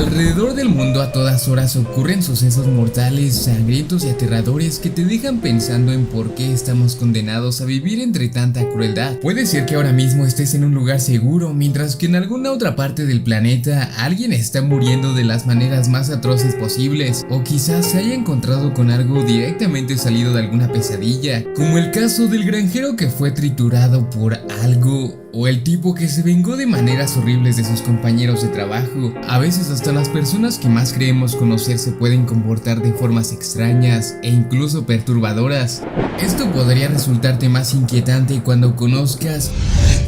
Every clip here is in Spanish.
Alrededor del mundo a todas horas ocurren sucesos mortales, sangrientos y aterradores que te dejan pensando en por qué estamos condenados a vivir entre tanta crueldad. Puede ser que ahora mismo estés en un lugar seguro, mientras que en alguna otra parte del planeta alguien está muriendo de las maneras más atroces posibles, o quizás se haya encontrado con algo directamente salido de alguna pesadilla, como el caso del granjero que fue triturado por algo, o el tipo que se vengó de maneras horribles de sus compañeros de trabajo. A veces hasta las personas que más creemos conocer se pueden comportar de formas extrañas e incluso perturbadoras. Esto podría resultarte más inquietante cuando conozcas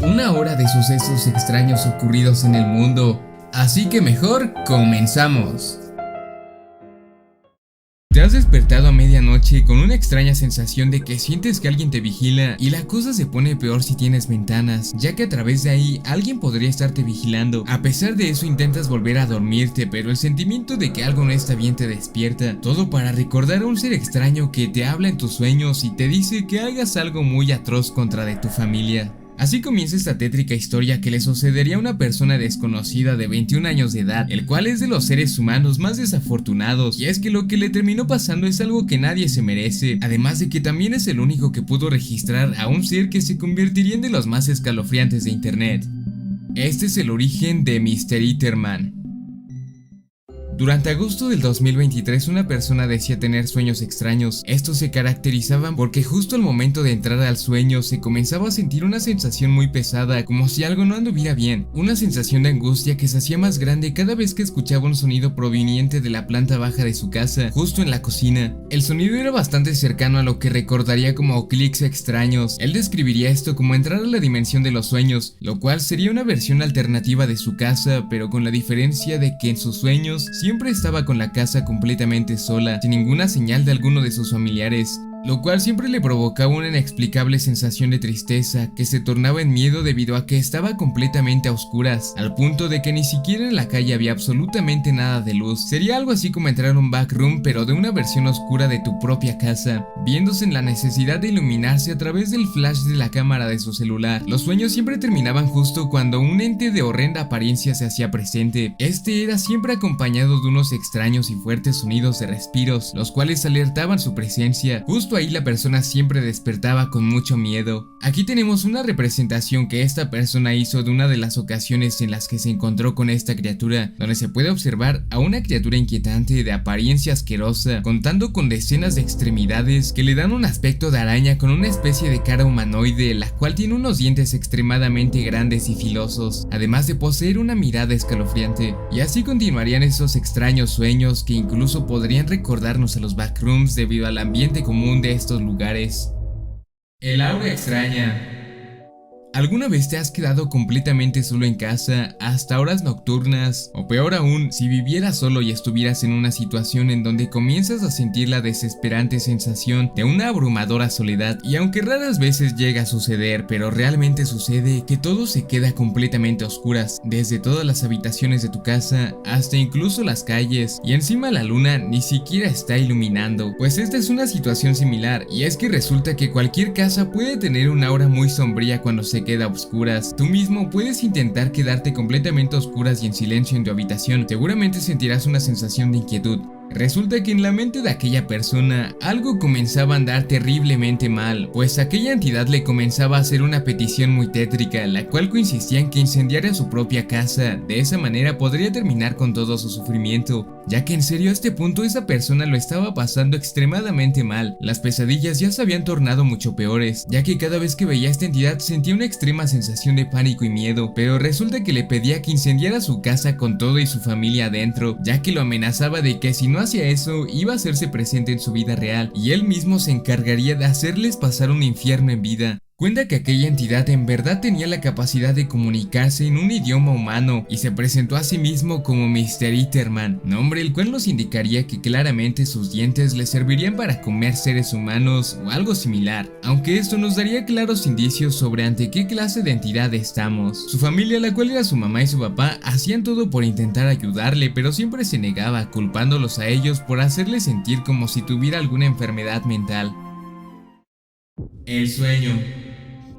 una hora de sucesos extraños ocurridos en el mundo. Así que mejor comenzamos. Te has despertado a medianoche con una extraña sensación de que sientes que alguien te vigila, y la cosa se pone peor si tienes ventanas, ya que a través de ahí alguien podría estarte vigilando. A pesar de eso intentas volver a dormirte, pero el sentimiento de que algo no está bien te despierta, todo para recordar a un ser extraño que te habla en tus sueños y te dice que hagas algo muy atroz contra de tu familia. Así comienza esta tétrica historia que le sucedería a una persona desconocida de 21 años de edad, el cual es de los seres humanos más desafortunados, y es que lo que le terminó pasando es algo que nadie se merece, además de que también es el único que pudo registrar a un ser que se convertiría en de los más escalofriantes de internet. Este es el origen de Mr. Etherman. Durante agosto del 2023 una persona decía tener sueños extraños. Estos se caracterizaban porque justo al momento de entrar al sueño se comenzaba a sentir una sensación muy pesada, como si algo no anduviera bien, una sensación de angustia que se hacía más grande cada vez que escuchaba un sonido proveniente de la planta baja de su casa, justo en la cocina. El sonido era bastante cercano a lo que recordaría como clics extraños. Él describiría esto como entrar a la dimensión de los sueños, lo cual sería una versión alternativa de su casa, pero con la diferencia de que en sus sueños siempre estaba con la casa completamente sola, sin ninguna señal de alguno de sus familiares, lo cual siempre le provocaba una inexplicable sensación de tristeza que se tornaba en miedo debido a que estaba completamente a oscuras, al punto de que ni siquiera en la calle había absolutamente nada de luz. Sería algo así como entrar a un backroom, pero de una versión oscura de tu propia casa, viéndose en la necesidad de iluminarse a través del flash de la cámara de su celular. Los sueños siempre terminaban justo cuando un ente de horrenda apariencia se hacía presente. Este era siempre acompañado de unos extraños y fuertes sonidos de respiros, los cuales alertaban su presencia. Justo ahí la persona siempre despertaba con mucho miedo. Aquí tenemos una representación que esta persona hizo de una de las ocasiones en las que se encontró con esta criatura, donde se puede observar a una criatura inquietante de apariencia asquerosa, contando con decenas de extremidades que le dan un aspecto de araña con una especie de cara humanoide, la cual tiene unos dientes extremadamente grandes y filosos, además de poseer una mirada escalofriante. Y así continuarían esos extraños sueños que incluso podrían recordarnos a los backrooms debido al ambiente común de estos lugares. El aura extraña. ¿Alguna vez te has quedado completamente solo en casa, hasta horas nocturnas? O peor aún, si vivieras solo y estuvieras en una situación en donde comienzas a sentir la desesperante sensación de una abrumadora soledad, y aunque raras veces llega a suceder, pero realmente sucede, que todo se queda completamente a oscuras, desde todas las habitaciones de tu casa hasta incluso las calles, y encima la luna ni siquiera está iluminando. Pues esta es una situación similar, y es que resulta que cualquier casa puede tener una aura muy sombría cuando se queda a oscuras. Tú mismo puedes intentar quedarte completamente a oscuras y en silencio en tu habitación. Seguramente sentirás una sensación de inquietud. Resulta que en la mente de aquella persona algo comenzaba a andar terriblemente mal, pues aquella entidad le comenzaba a hacer una petición muy tétrica, la cual consistía en que incendiara su propia casa. De esa manera podría terminar con todo su sufrimiento, ya que en serio a este punto esa persona lo estaba pasando extremadamente mal. Las pesadillas ya se habían tornado mucho peores, ya que cada vez que veía a esta entidad sentía una extrema sensación de pánico y miedo, pero resulta que le pedía que incendiara su casa con todo y su familia adentro, ya que lo amenazaba de que si no hacía eso iba a hacerse presente en su vida real y él mismo se encargaría de hacerles pasar un infierno en vida. Cuenta que aquella entidad en verdad tenía la capacidad de comunicarse en un idioma humano y se presentó a sí mismo como Mr. Etherman, nombre el cual nos indicaría que claramente sus dientes le servirían para comer seres humanos o algo similar, aunque esto nos daría claros indicios sobre ante qué clase de entidad estamos. Su familia, la cual era su mamá y su papá, hacían todo por intentar ayudarle, pero siempre se negaba, culpándolos a ellos por hacerle sentir como si tuviera alguna enfermedad mental. El sueño.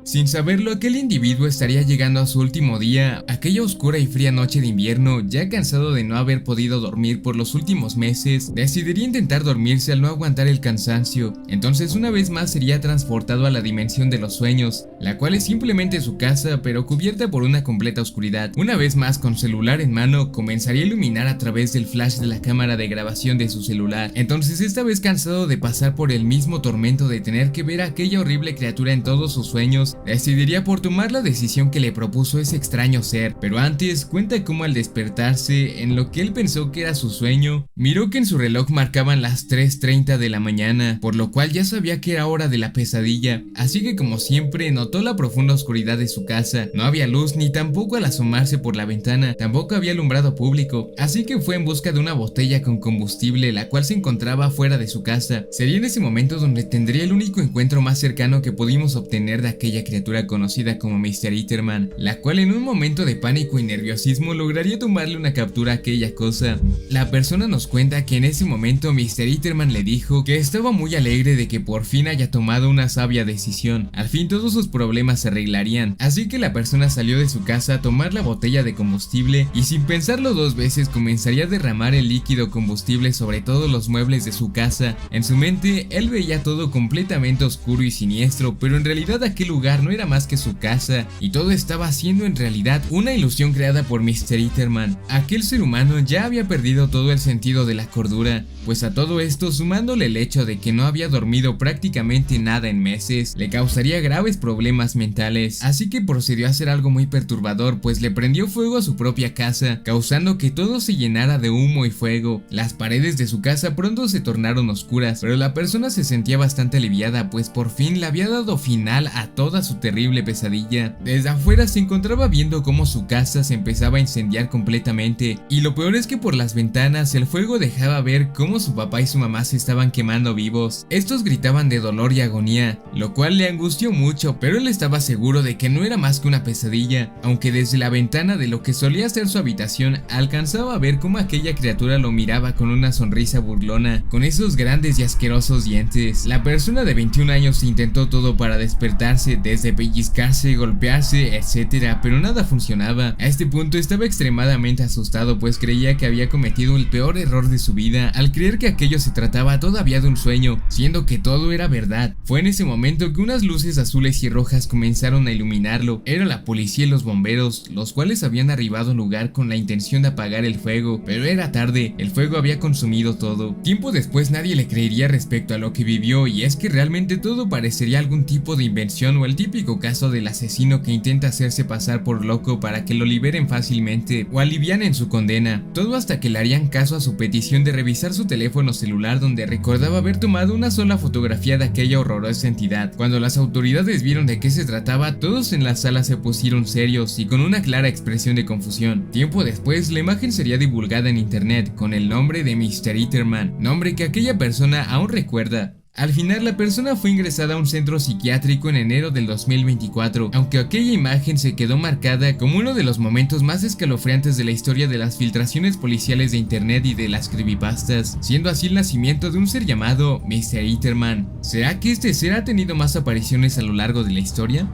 Sin saberlo, aquel individuo estaría llegando a su último día, aquella oscura y fría noche de invierno. Ya cansado de no haber podido dormir por los últimos meses, decidiría intentar dormirse al no aguantar el cansancio. Entonces una vez más sería transportado a la dimensión de los sueños, la cual es simplemente su casa, pero cubierta por una completa oscuridad. Una vez más, con celular en mano, comenzaría a iluminar a través del flash de la cámara de grabación de su celular. Entonces, esta vez cansado de pasar por el mismo tormento de tener que ver a aquella horrible criatura en todos sus sueños, decidiría por tomar la decisión que le propuso ese extraño ser. Pero antes, cuenta cómo al despertarse, en lo que él pensó que era su sueño, miró que en su reloj marcaban las 3:30 de la mañana, por lo cual ya sabía que era hora de la pesadilla. Así que, como siempre, notó la profunda oscuridad de su casa. No había luz, ni tampoco al asomarse por la ventana, tampoco había alumbrado público, así que fue en busca de una botella con combustible, la cual se encontraba fuera de su casa. Sería en ese momento donde tendría el único encuentro más cercano que pudimos obtener de aquella criatura conocida como Mr. Etherman, la cual en un momento de pánico y nerviosismo lograría tomarle una captura a aquella cosa. La persona nos cuenta que en ese momento Mr. Etherman le dijo que estaba muy alegre de que por fin haya tomado una sabia decisión. Al fin todos sus problemas se arreglarían, así que la persona salió de su casa a tomar la botella de combustible y sin pensarlo dos veces comenzaría a derramar el líquido combustible sobre todos los muebles de su casa. En su mente él veía todo completamente oscuro y siniestro, pero en realidad aquel lugar no era más que su casa y todo estaba siendo en realidad una ilusión creada por Mr. Etherman. Aquel ser humano ya había perdido todo el sentido de la cordura, pues a todo esto, sumándole el hecho de que no había dormido prácticamente nada en meses, le causaría graves problemas mentales, así que procedió a hacer algo muy perturbador, pues le prendió fuego a su propia casa, causando que todo se llenara de humo y fuego. Las paredes de su casa pronto se tornaron oscuras, pero la persona se sentía bastante aliviada, pues por fin le había dado final a toda su terrible pesadilla. Desde afuera se encontraba viendo cómo su casa se empezaba a incendiar completamente, y lo peor es que por las ventanas el fuego dejaba ver cómo su papá y su mamá se estaban quemando vivos. Estos gritaban de dolor y agonía, lo cual le angustió mucho, pero él estaba seguro de que no era más que una pesadilla, aunque desde la ventana de lo que solía ser su habitación alcanzaba a ver cómo aquella criatura lo miraba con una sonrisa burlona, con esos grandes y asquerosos dientes. La persona de 21 años intentó todo para despertarse, desde pellizcarse, golpearse, etc., pero nada funcionaba. A este punto estaba extremadamente asustado, pues creía que había cometido el peor error de su vida al creer que aquello se trataba todavía de un sueño, siendo que todo era verdad. Fue en ese momento que unas luces azules y rojas comenzaron a iluminarlo. Era la policía y los bomberos, los cuales habían arribado al lugar con la intención de apagar el fuego, pero era tarde, el fuego había consumido todo. Tiempo después nadie le creería respecto a lo que vivió, y es que realmente todo parecería algún tipo de invención o el típico caso del asesino que intenta hacerse pasar por loco para que lo liberen fácilmente o alivianen su condena. Todo hasta que le harían caso a su petición de revisar su teléfono celular, donde recordaba haber tomado una sola fotografía de aquella horrorosa entidad. Cuando las autoridades vieron de qué se trataba, todos en la sala se pusieron serios y con una clara expresión de confusión. Tiempo después, la imagen sería divulgada en internet con el nombre de Mr. Etherman, nombre que aquella persona aún recuerda. Al final, la persona fue ingresada a un centro psiquiátrico en enero del 2024, aunque aquella imagen se quedó marcada como uno de los momentos más escalofriantes de la historia de las filtraciones policiales de internet y de las creepypastas, siendo así el nacimiento de un ser llamado Mr. Etherman. ¿Será que este ser ha tenido más apariciones a lo largo de la historia?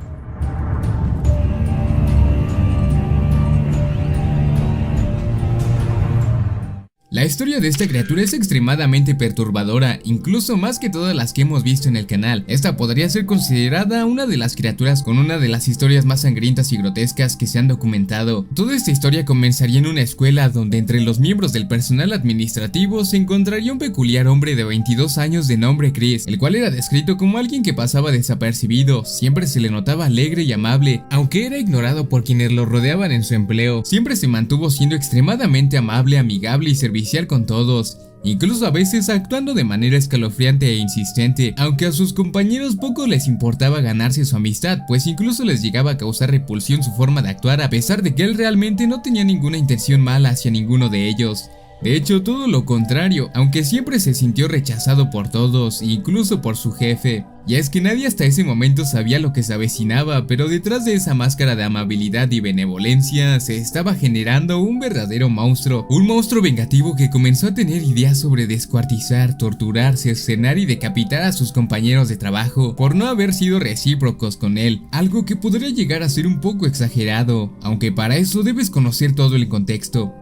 La historia de esta criatura es extremadamente perturbadora, incluso más que todas las que hemos visto en el canal. Esta podría ser considerada una de las criaturas con una de las historias más sangrientas y grotescas que se han documentado. Toda esta historia comenzaría en una escuela donde entre los miembros del personal administrativo se encontraría un peculiar hombre de 22 años de nombre Chris, el cual era descrito como alguien que pasaba desapercibido. Siempre se le notaba alegre y amable, aunque era ignorado por quienes lo rodeaban en su empleo. Siempre se mantuvo siendo extremadamente amable, amigable y servicial con todos, incluso a veces actuando de manera escalofriante e insistente, aunque a sus compañeros poco les importaba ganarse su amistad, pues incluso les llegaba a causar repulsión su forma de actuar, a pesar de que él realmente no tenía ninguna intención mala hacia ninguno de ellos. De hecho, todo lo contrario, aunque siempre se sintió rechazado por todos, incluso por su jefe. Y es que nadie hasta ese momento sabía lo que se avecinaba, pero detrás de esa máscara de amabilidad y benevolencia se estaba generando un verdadero monstruo. Un monstruo vengativo que comenzó a tener ideas sobre descuartizar, torturar, cercenar y decapitar a sus compañeros de trabajo por no haber sido recíprocos con él. Algo que podría llegar a ser un poco exagerado, aunque para eso debes conocer todo el contexto.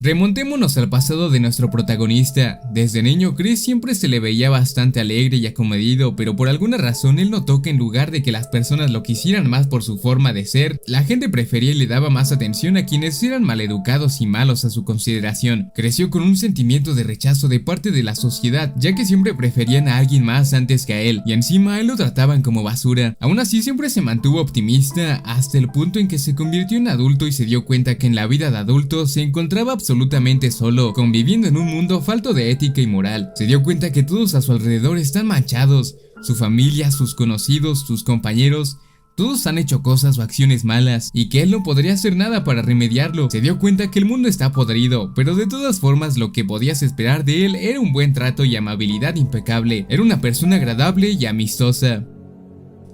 Remontémonos al pasado de nuestro protagonista. Desde niño, Chris siempre se le veía bastante alegre y acomedido, pero por alguna razón él notó que en lugar de que las personas lo quisieran más por su forma de ser, la gente prefería y le daba más atención a quienes eran maleducados y malos a su consideración. Creció con un sentimiento de rechazo de parte de la sociedad, ya que siempre preferían a alguien más antes que a él, y encima a él lo trataban como basura. Aún así siempre se mantuvo optimista hasta el punto en que se convirtió en adulto y se dio cuenta que en la vida de adulto se encontraba absolutamente solo, conviviendo en un mundo falto de ética y moral. Se dio cuenta que todos a su alrededor están manchados, su familia, sus conocidos, sus compañeros, todos han hecho cosas o acciones malas y que él no podría hacer nada para remediarlo. Se dio cuenta que el mundo está podrido, pero de todas formas lo que podías esperar de él era un buen trato y amabilidad impecable. Era una persona agradable y amistosa.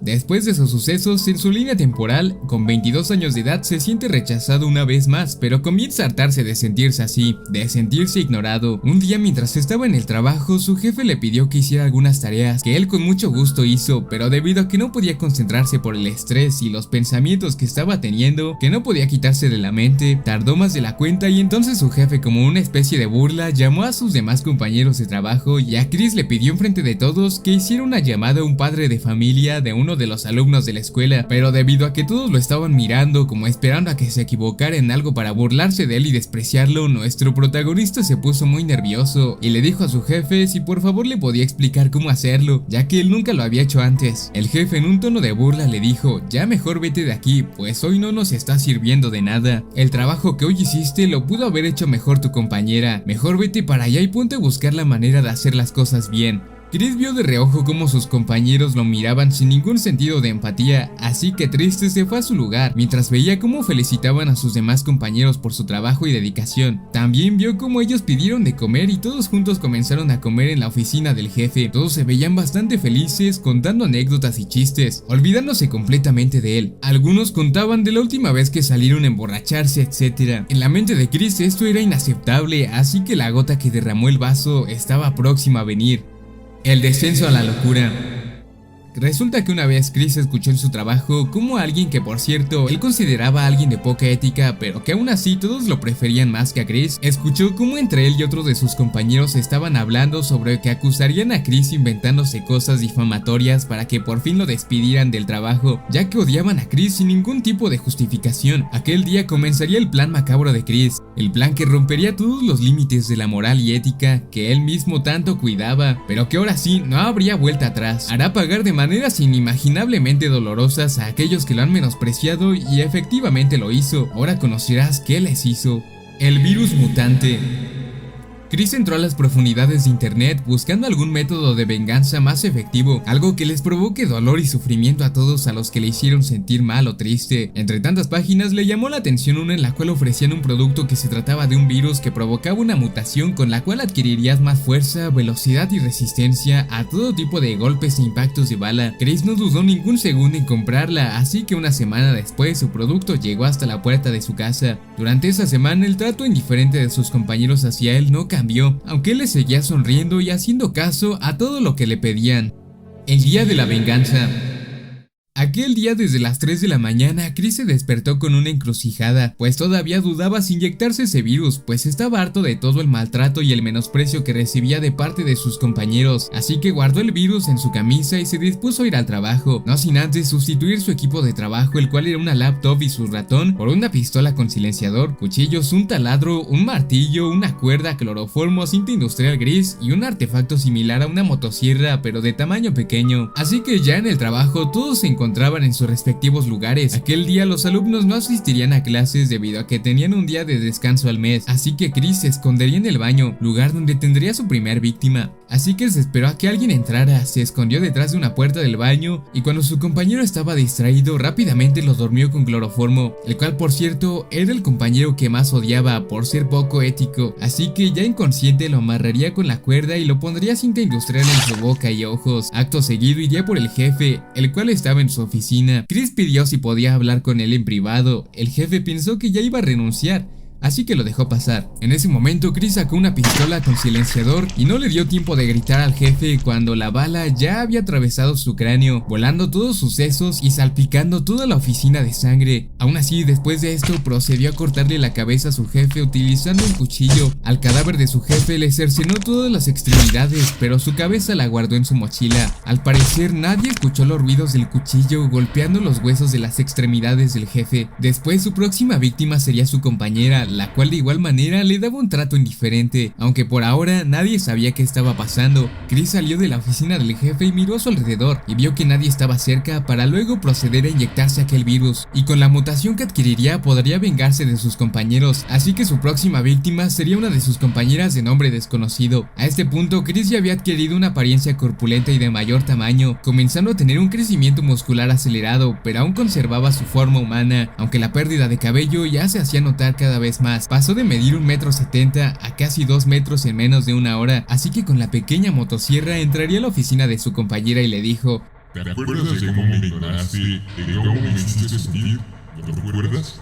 Después de esos sucesos, en su línea temporal, con 22 años de edad se siente rechazado una vez más, pero comienza a hartarse de sentirse así, de sentirse ignorado. Un día mientras estaba en el trabajo, su jefe le pidió que hiciera algunas tareas, que él con mucho gusto hizo, pero debido a que no podía concentrarse por el estrés y los pensamientos que estaba teniendo, que no podía quitarse de la mente, tardó más de la cuenta y entonces su jefe, como una especie de burla, llamó a sus demás compañeros de trabajo y a Chris le pidió enfrente de todos que hiciera una llamada a un padre de familia de uno de los alumnos de la escuela, pero debido a que todos lo estaban mirando como esperando a que se equivocara en algo para burlarse de él y despreciarlo, nuestro protagonista se puso muy nervioso y le dijo a su jefe si por favor le podía explicar cómo hacerlo, ya que él nunca lo había hecho antes. El jefe en un tono de burla le dijo: ya mejor vete de aquí, pues hoy no nos está sirviendo de nada. El trabajo que hoy hiciste lo pudo haber hecho mejor tu compañera, mejor vete para allá y ponte a buscar la manera de hacer las cosas bien. Chris vio de reojo cómo sus compañeros lo miraban sin ningún sentido de empatía, así que triste se fue a su lugar, mientras veía cómo felicitaban a sus demás compañeros por su trabajo y dedicación. También vio cómo ellos pidieron de comer y todos juntos comenzaron a comer en la oficina del jefe. Todos se veían bastante felices, contando anécdotas y chistes, olvidándose completamente de él. Algunos contaban de la última vez que salieron a emborracharse, etc. En la mente de Chris esto era inaceptable, así que la gota que derramó el vaso estaba próxima a venir. El descenso a la locura. Resulta que una vez Chris escuchó en su trabajo cómo alguien que por cierto él consideraba a alguien de poca ética, pero que aún así todos lo preferían más que a Chris, escuchó cómo entre él y otro de sus compañeros estaban hablando sobre que acusarían a Chris inventándose cosas difamatorias para que por fin lo despidieran del trabajo, ya que odiaban a Chris sin ningún tipo de justificación. Aquel día comenzaría el plan macabro de Chris, el plan que rompería todos los límites de la moral y ética que él mismo tanto cuidaba, pero que ahora sí no habría vuelta atrás. Hará pagar de maneras inimaginablemente dolorosas a aquellos que lo han menospreciado y efectivamente lo hizo. Ahora conocerás qué les hizo. El virus mutante. Chris entró a las profundidades de internet buscando algún método de venganza más efectivo, algo que les provoque dolor y sufrimiento a todos a los que le hicieron sentir mal o triste. Entre tantas páginas le llamó la atención una en la cual ofrecían un producto que se trataba de un virus que provocaba una mutación con la cual adquirirías más fuerza, velocidad y resistencia a todo tipo de golpes e impactos de bala. Chris no dudó ningún segundo en comprarla, así que una semana después su producto llegó hasta la puerta de su casa. Durante esa semana el trato indiferente de sus compañeros hacia él no cambió, aunque él le seguía sonriendo y haciendo caso a todo lo que le pedían. El día de la venganza. Aquel día desde las 3 de la mañana, Chris se despertó con una encrucijada, pues todavía dudaba si inyectarse ese virus, pues estaba harto de todo el maltrato y el menosprecio que recibía de parte de sus compañeros, así que guardó el virus en su camisa y se dispuso a ir al trabajo, no sin antes sustituir su equipo de trabajo, el cual era una laptop y su ratón, por una pistola con silenciador, cuchillos, un taladro, un martillo, una cuerda, cloroformo, cinta industrial gris y un artefacto similar a una motosierra pero de tamaño pequeño. Así que ya en el trabajo todos se encontraban encontraban en sus respectivos lugares. Aquel día los alumnos no asistirían a clases debido a que tenían un día de descanso al mes, así que Chris se escondería en el baño, lugar donde tendría su primer víctima. Así que se esperó a que alguien entrara, se escondió detrás de una puerta del baño y cuando su compañero estaba distraído rápidamente lo dormió con cloroformo, el cual por cierto era el compañero que más odiaba por ser poco ético, así que ya inconsciente lo amarraría con la cuerda y lo pondría cinta industrial en su boca y ojos. Acto seguido iría por el jefe, el cual estaba en su oficina. Chris pidió si podía hablar con él en privado. El jefe pensó que ya iba a renunciar, así que lo dejó pasar. En ese momento Chris sacó una pistola con silenciador y no le dio tiempo de gritar al jefe cuando la bala ya había atravesado su cráneo, volando todos sus sesos y salpicando toda la oficina de sangre. Aún así, después de esto procedió a cortarle la cabeza a su jefe utilizando un cuchillo. Al cadáver de su jefe le cercenó todas las extremidades, pero su cabeza la guardó en su mochila. Al parecer nadie escuchó los ruidos del cuchillo golpeando los huesos de las extremidades del jefe. Después su próxima víctima sería su compañera, la cual de igual manera le daba un trato indiferente, aunque por ahora nadie sabía qué estaba pasando. Chris salió de la oficina del jefe y miró a su alrededor y vio que nadie estaba cerca para luego proceder a inyectarse aquel virus, y con la mutación que adquiriría podría vengarse de sus compañeros, así que su próxima víctima sería una de sus compañeras de nombre desconocido. A este punto Chris ya había adquirido una apariencia corpulenta y de mayor tamaño, comenzando a tener un crecimiento muscular acelerado, pero aún conservaba su forma humana, aunque la pérdida de cabello ya se hacía notar cada vez más. Pasó de medir 1,70 m a casi 2 metros en menos de una hora, así que con la pequeña motosierra entraría a la oficina de su compañera y le dijo: ¿Te acuerdas de cómo me ignoraste, de cómo me hiciste sentir? ¿Lo recuerdas?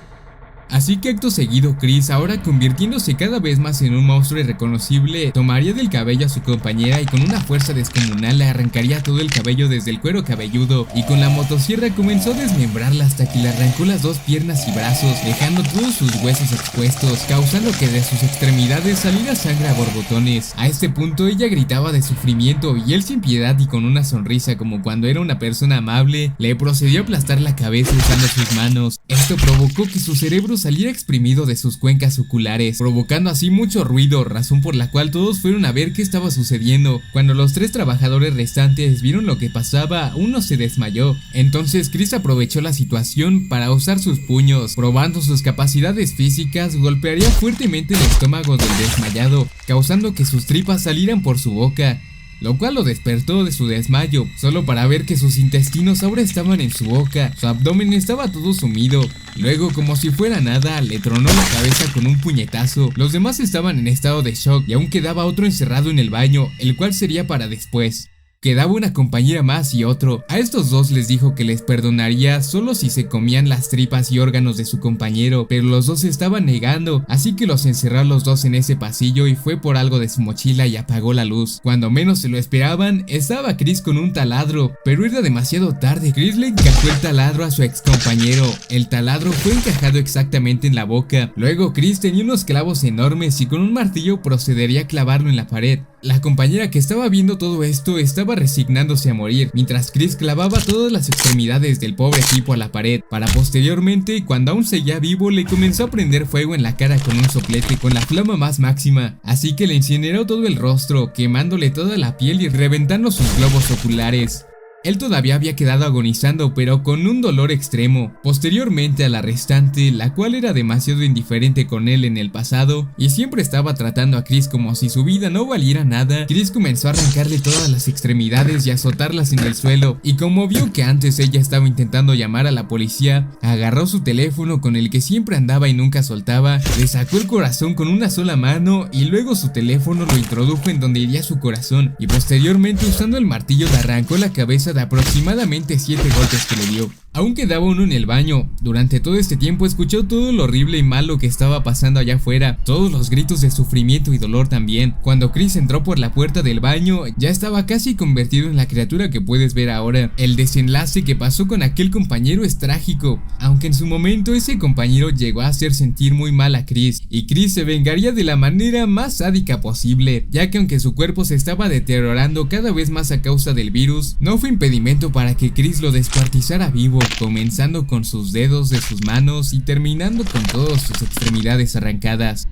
Así que acto seguido Chris, ahora convirtiéndose cada vez más en un monstruo irreconocible, tomaría del cabello a su compañera y con una fuerza descomunal le arrancaría todo el cabello desde el cuero cabelludo, y con la motosierra comenzó a desmembrarla hasta que le arrancó las 2 piernas y brazos, dejando todos sus huesos expuestos, causando que de sus extremidades saliera sangre a borbotones. A este punto ella gritaba de sufrimiento y él, sin piedad y con una sonrisa como cuando era una persona amable, le procedió a aplastar la cabeza usando sus manos. Esto provocó que su cerebro saliera exprimido de sus cuencas oculares, provocando así mucho ruido, razón por la cual todos fueron a ver qué estaba sucediendo. Cuando los 3 trabajadores restantes vieron lo que pasaba, uno se desmayó. Entonces Chris aprovechó la situación para usar sus puños. Probando sus capacidades físicas, golpearía fuertemente el estómago del desmayado, causando que sus tripas salieran por su boca, lo cual lo despertó de su desmayo, solo para ver que sus intestinos ahora estaban en su boca. Su abdomen estaba todo sumido. Luego, como si fuera nada, le tronó la cabeza con un puñetazo. Los demás estaban en estado de shock y aún quedaba otro encerrado en el baño, el cual sería para después. Quedaba una compañera más y otro. A estos 2 les dijo que les perdonaría solo si se comían las tripas y órganos de su compañero, pero los 2 se estaban negando, así que los encerró a los 2 en ese pasillo y fue por algo de su mochila y apagó la luz. Cuando menos se lo esperaban, estaba Chris con un taladro, pero era demasiado tarde. Chris le encajó el taladro a su ex compañero. El taladro fue encajado exactamente en la boca. Luego Chris tenía unos clavos enormes y con un martillo procedería a clavarlo en la pared. La compañera que estaba viendo todo esto estaba resignándose a morir, mientras Chris clavaba todas las extremidades del pobre tipo a la pared, para posteriormente, cuando aún seguía vivo, le comenzó a prender fuego en la cara con un soplete con la flama más máxima, así que le incineró todo el rostro, quemándole toda la piel y reventando sus globos oculares. Él todavía había quedado agonizando, pero con un dolor extremo. Posteriormente a la restante, la cual era demasiado indiferente con él en el pasado y siempre estaba tratando a Chris como si su vida no valiera nada, Chris comenzó a arrancarle todas las extremidades y azotarlas en el suelo, y como vio que antes ella estaba intentando llamar a la policía, agarró su teléfono con el que siempre andaba y nunca soltaba, le sacó el corazón con una sola mano y luego su teléfono lo introdujo en donde iría su corazón, y posteriormente usando el martillo le arrancó la cabeza de aproximadamente 7 golpes que le dio. Aún quedaba uno en el baño. Durante todo este tiempo escuchó todo lo horrible y malo que estaba pasando allá afuera, todos los gritos de sufrimiento y dolor también. Cuando Chris entró por la puerta del baño, ya estaba casi convertido en la criatura que puedes ver ahora. El desenlace que pasó con aquel compañero es trágico, aunque en su momento ese compañero llegó a hacer sentir muy mal a Chris, y Chris se vengaría de la manera más sádica posible, ya que aunque su cuerpo se estaba deteriorando cada vez más a causa del virus, no fue impedimento para que Chris lo descuartizara vivo, comenzando con sus dedos de sus manos y terminando con todas sus extremidades arrancadas.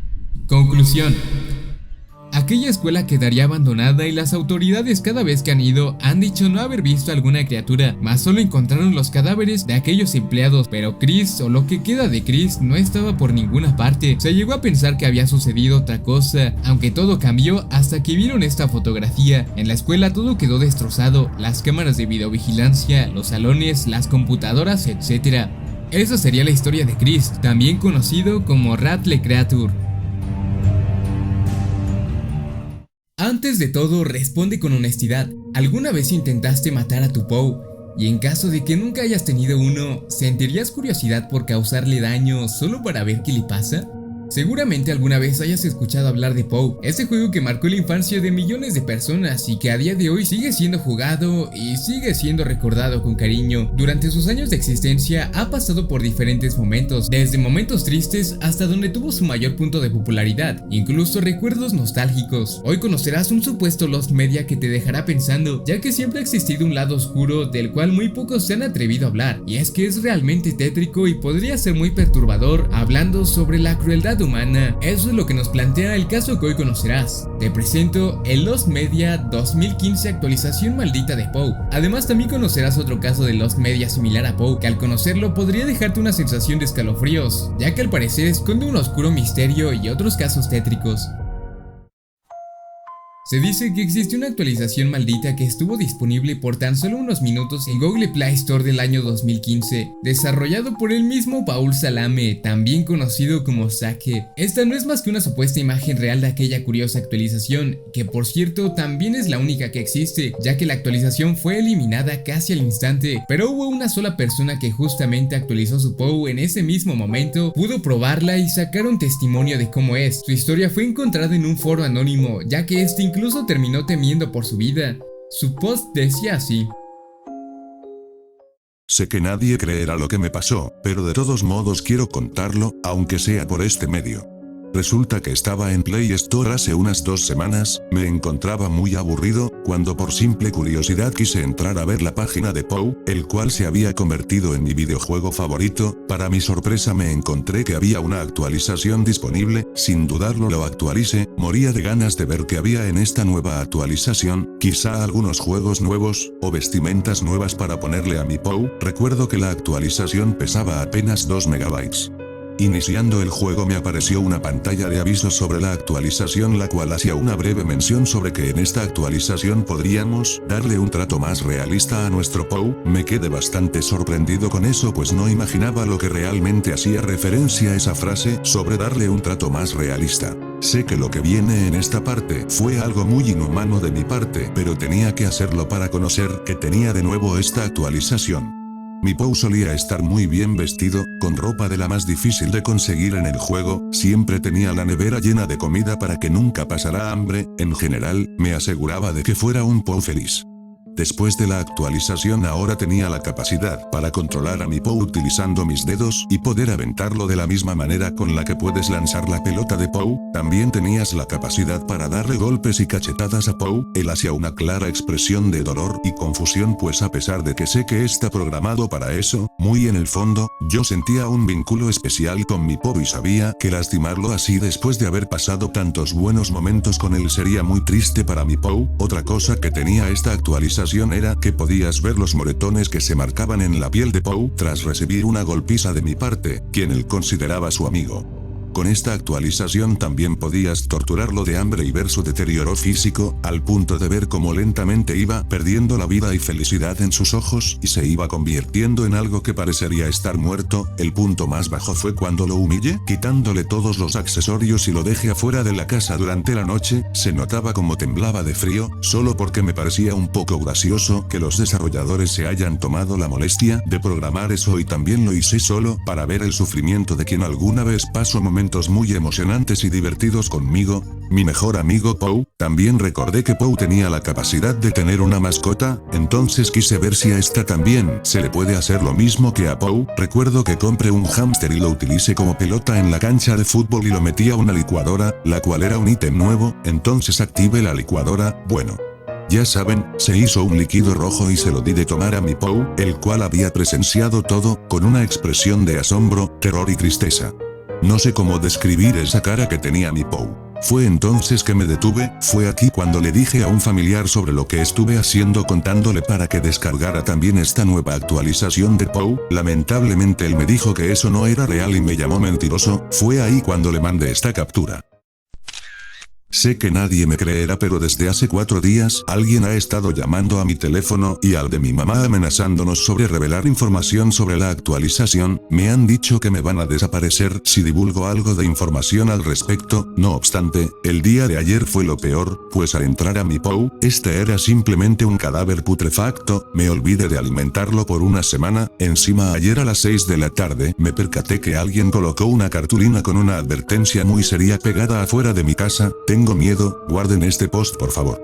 Conclusión: Aquella escuela quedaría abandonada y las autoridades cada vez que han ido han dicho no haber visto alguna criatura, mas solo encontraron los cadáveres de aquellos empleados, pero Chris o lo que queda de Chris no estaba por ninguna parte. Se llegó a pensar que había sucedido otra cosa, aunque todo cambió hasta que vieron esta fotografía. En la escuela todo quedó destrozado, las cámaras de videovigilancia, los salones, las computadoras, etc. Esa sería la historia de Chris, también conocido como Rattle Creature. Antes de todo, responde con honestidad. ¿Alguna vez intentaste matar a tu Poe? Y en caso de que nunca hayas tenido uno, ¿sentirías curiosidad por causarle daño solo para ver qué le pasa? Seguramente alguna vez hayas escuchado hablar de Poe, ese juego que marcó la infancia de millones de personas y que a día de hoy sigue siendo jugado y sigue siendo recordado con cariño. Durante sus años de existencia ha pasado por diferentes momentos, desde momentos tristes hasta donde tuvo su mayor punto de popularidad, incluso recuerdos nostálgicos. Hoy conocerás un supuesto Lost Media que te dejará pensando, ya que siempre ha existido un lado oscuro del cual muy pocos se han atrevido a hablar, y es que es realmente tétrico y podría ser muy perturbador, hablando sobre la crueldad humana. Eso es lo que nos plantea el caso que hoy conocerás. Te presento el Lost Media 2015 actualización maldita de Poe. Además también conocerás otro caso de Lost Media similar a Poe, que al conocerlo podría dejarte una sensación de escalofríos, ya que al parecer esconde un oscuro misterio y otros casos tétricos. Se dice que existe una actualización maldita que estuvo disponible por tan solo unos minutos en Google Play Store del año 2015, desarrollado por el mismo Paul Salame, también conocido como Sake. Esta no es más que una supuesta imagen real de aquella curiosa actualización, que por cierto también es la única que existe, ya que la actualización fue eliminada casi al instante, pero hubo una sola persona que justamente actualizó su Poe en ese mismo momento, pudo probarla y sacar un testimonio de cómo es. Su historia fue encontrada en un foro anónimo, ya que incluso terminó temiendo por su vida. Su post decía así: sé que nadie creerá lo que me pasó, pero de todos modos quiero contarlo, aunque sea por este medio. Resulta que estaba en Play Store hace unas 2 semanas, me encontraba muy aburrido, cuando por simple curiosidad quise entrar a ver la página de Poe, el cual se había convertido en mi videojuego favorito. Para mi sorpresa me encontré que había una actualización disponible, sin dudarlo lo actualicé, moría de ganas de ver qué había en esta nueva actualización, quizá algunos juegos nuevos, o vestimentas nuevas para ponerle a mi Poe. Recuerdo que la actualización pesaba apenas 2 megabytes. Iniciando el juego me apareció una pantalla de aviso sobre la actualización, la cual hacía una breve mención sobre que en esta actualización podríamos darle un trato más realista a nuestro Poe. Me quedé bastante sorprendido con eso, pues no imaginaba lo que realmente hacía referencia a esa frase sobre darle un trato más realista. Sé que lo que viene en esta parte fue algo muy inhumano de mi parte, pero tenía que hacerlo para conocer que tenía de nuevo esta actualización. Mi Poe solía estar muy bien vestido, con ropa de la más difícil de conseguir en el juego, siempre tenía la nevera llena de comida para que nunca pasara hambre, en general, me aseguraba de que fuera un Poe feliz. Después de la actualización ahora tenía la capacidad para controlar a mi Poe utilizando mis dedos y poder aventarlo de la misma manera con la que puedes lanzar la pelota de Poe. También tenías la capacidad para darle golpes y cachetadas a Poe. Él hacía una clara expresión de dolor y confusión, pues a pesar de que sé que está programado para eso, muy en el fondo, yo sentía un vínculo especial con mi Poe y sabía que lastimarlo así después de haber pasado tantos buenos momentos con él sería muy triste para mi Poe. Otra cosa que tenía esta actualización era que podías ver los moretones que se marcaban en la piel de Poe tras recibir una golpiza de mi parte, quien él consideraba su amigo. Con esta actualización también podías torturarlo de hambre y ver su deterioro físico, al punto de ver cómo lentamente iba perdiendo la vida y felicidad en sus ojos y se iba convirtiendo en algo que parecería estar muerto. El punto más bajo fue cuando lo humillé, quitándole todos los accesorios y lo dejé afuera de la casa durante la noche. Se notaba como temblaba de frío, solo porque me parecía un poco gracioso que los desarrolladores se hayan tomado la molestia de programar eso, y también lo hice solo para ver el sufrimiento de quien alguna vez pasó momentos muy emocionantes y divertidos conmigo, mi mejor amigo Poe. También recordé que Poe tenía la capacidad de tener una mascota, entonces quise ver si a esta también se le puede hacer lo mismo que a Poe. Recuerdo que compré un hámster y lo utilicé como pelota en la cancha de fútbol y lo metí a una licuadora, la cual era un ítem nuevo, entonces activé la licuadora. Bueno, ya saben, se hizo un líquido rojo y se lo di de tomar a mi Poe, el cual había presenciado todo, con una expresión de asombro, terror y tristeza. No sé cómo describir esa cara que tenía mi Poe. Fue entonces que me detuve, fue aquí cuando le dije a un familiar sobre lo que estuve haciendo contándole para que descargara también esta nueva actualización de POU. Lamentablemente él me dijo que eso no era real y me llamó mentiroso, fue ahí cuando le mandé esta captura. Sé que nadie me creerá, pero desde hace 4 días alguien ha estado llamando a mi teléfono y al de mi mamá amenazándonos sobre revelar información sobre la actualización. Me han dicho que me van a desaparecer si divulgo algo de información al respecto. No obstante, el día de ayer fue lo peor, pues al entrar a mi POU, este era simplemente un cadáver putrefacto. Me olvidé de alimentarlo por una semana. Encima ayer a las 6 de la tarde me percaté que alguien colocó una cartulina con una advertencia muy seria pegada afuera de mi casa. Tengo miedo, guarden este post por favor.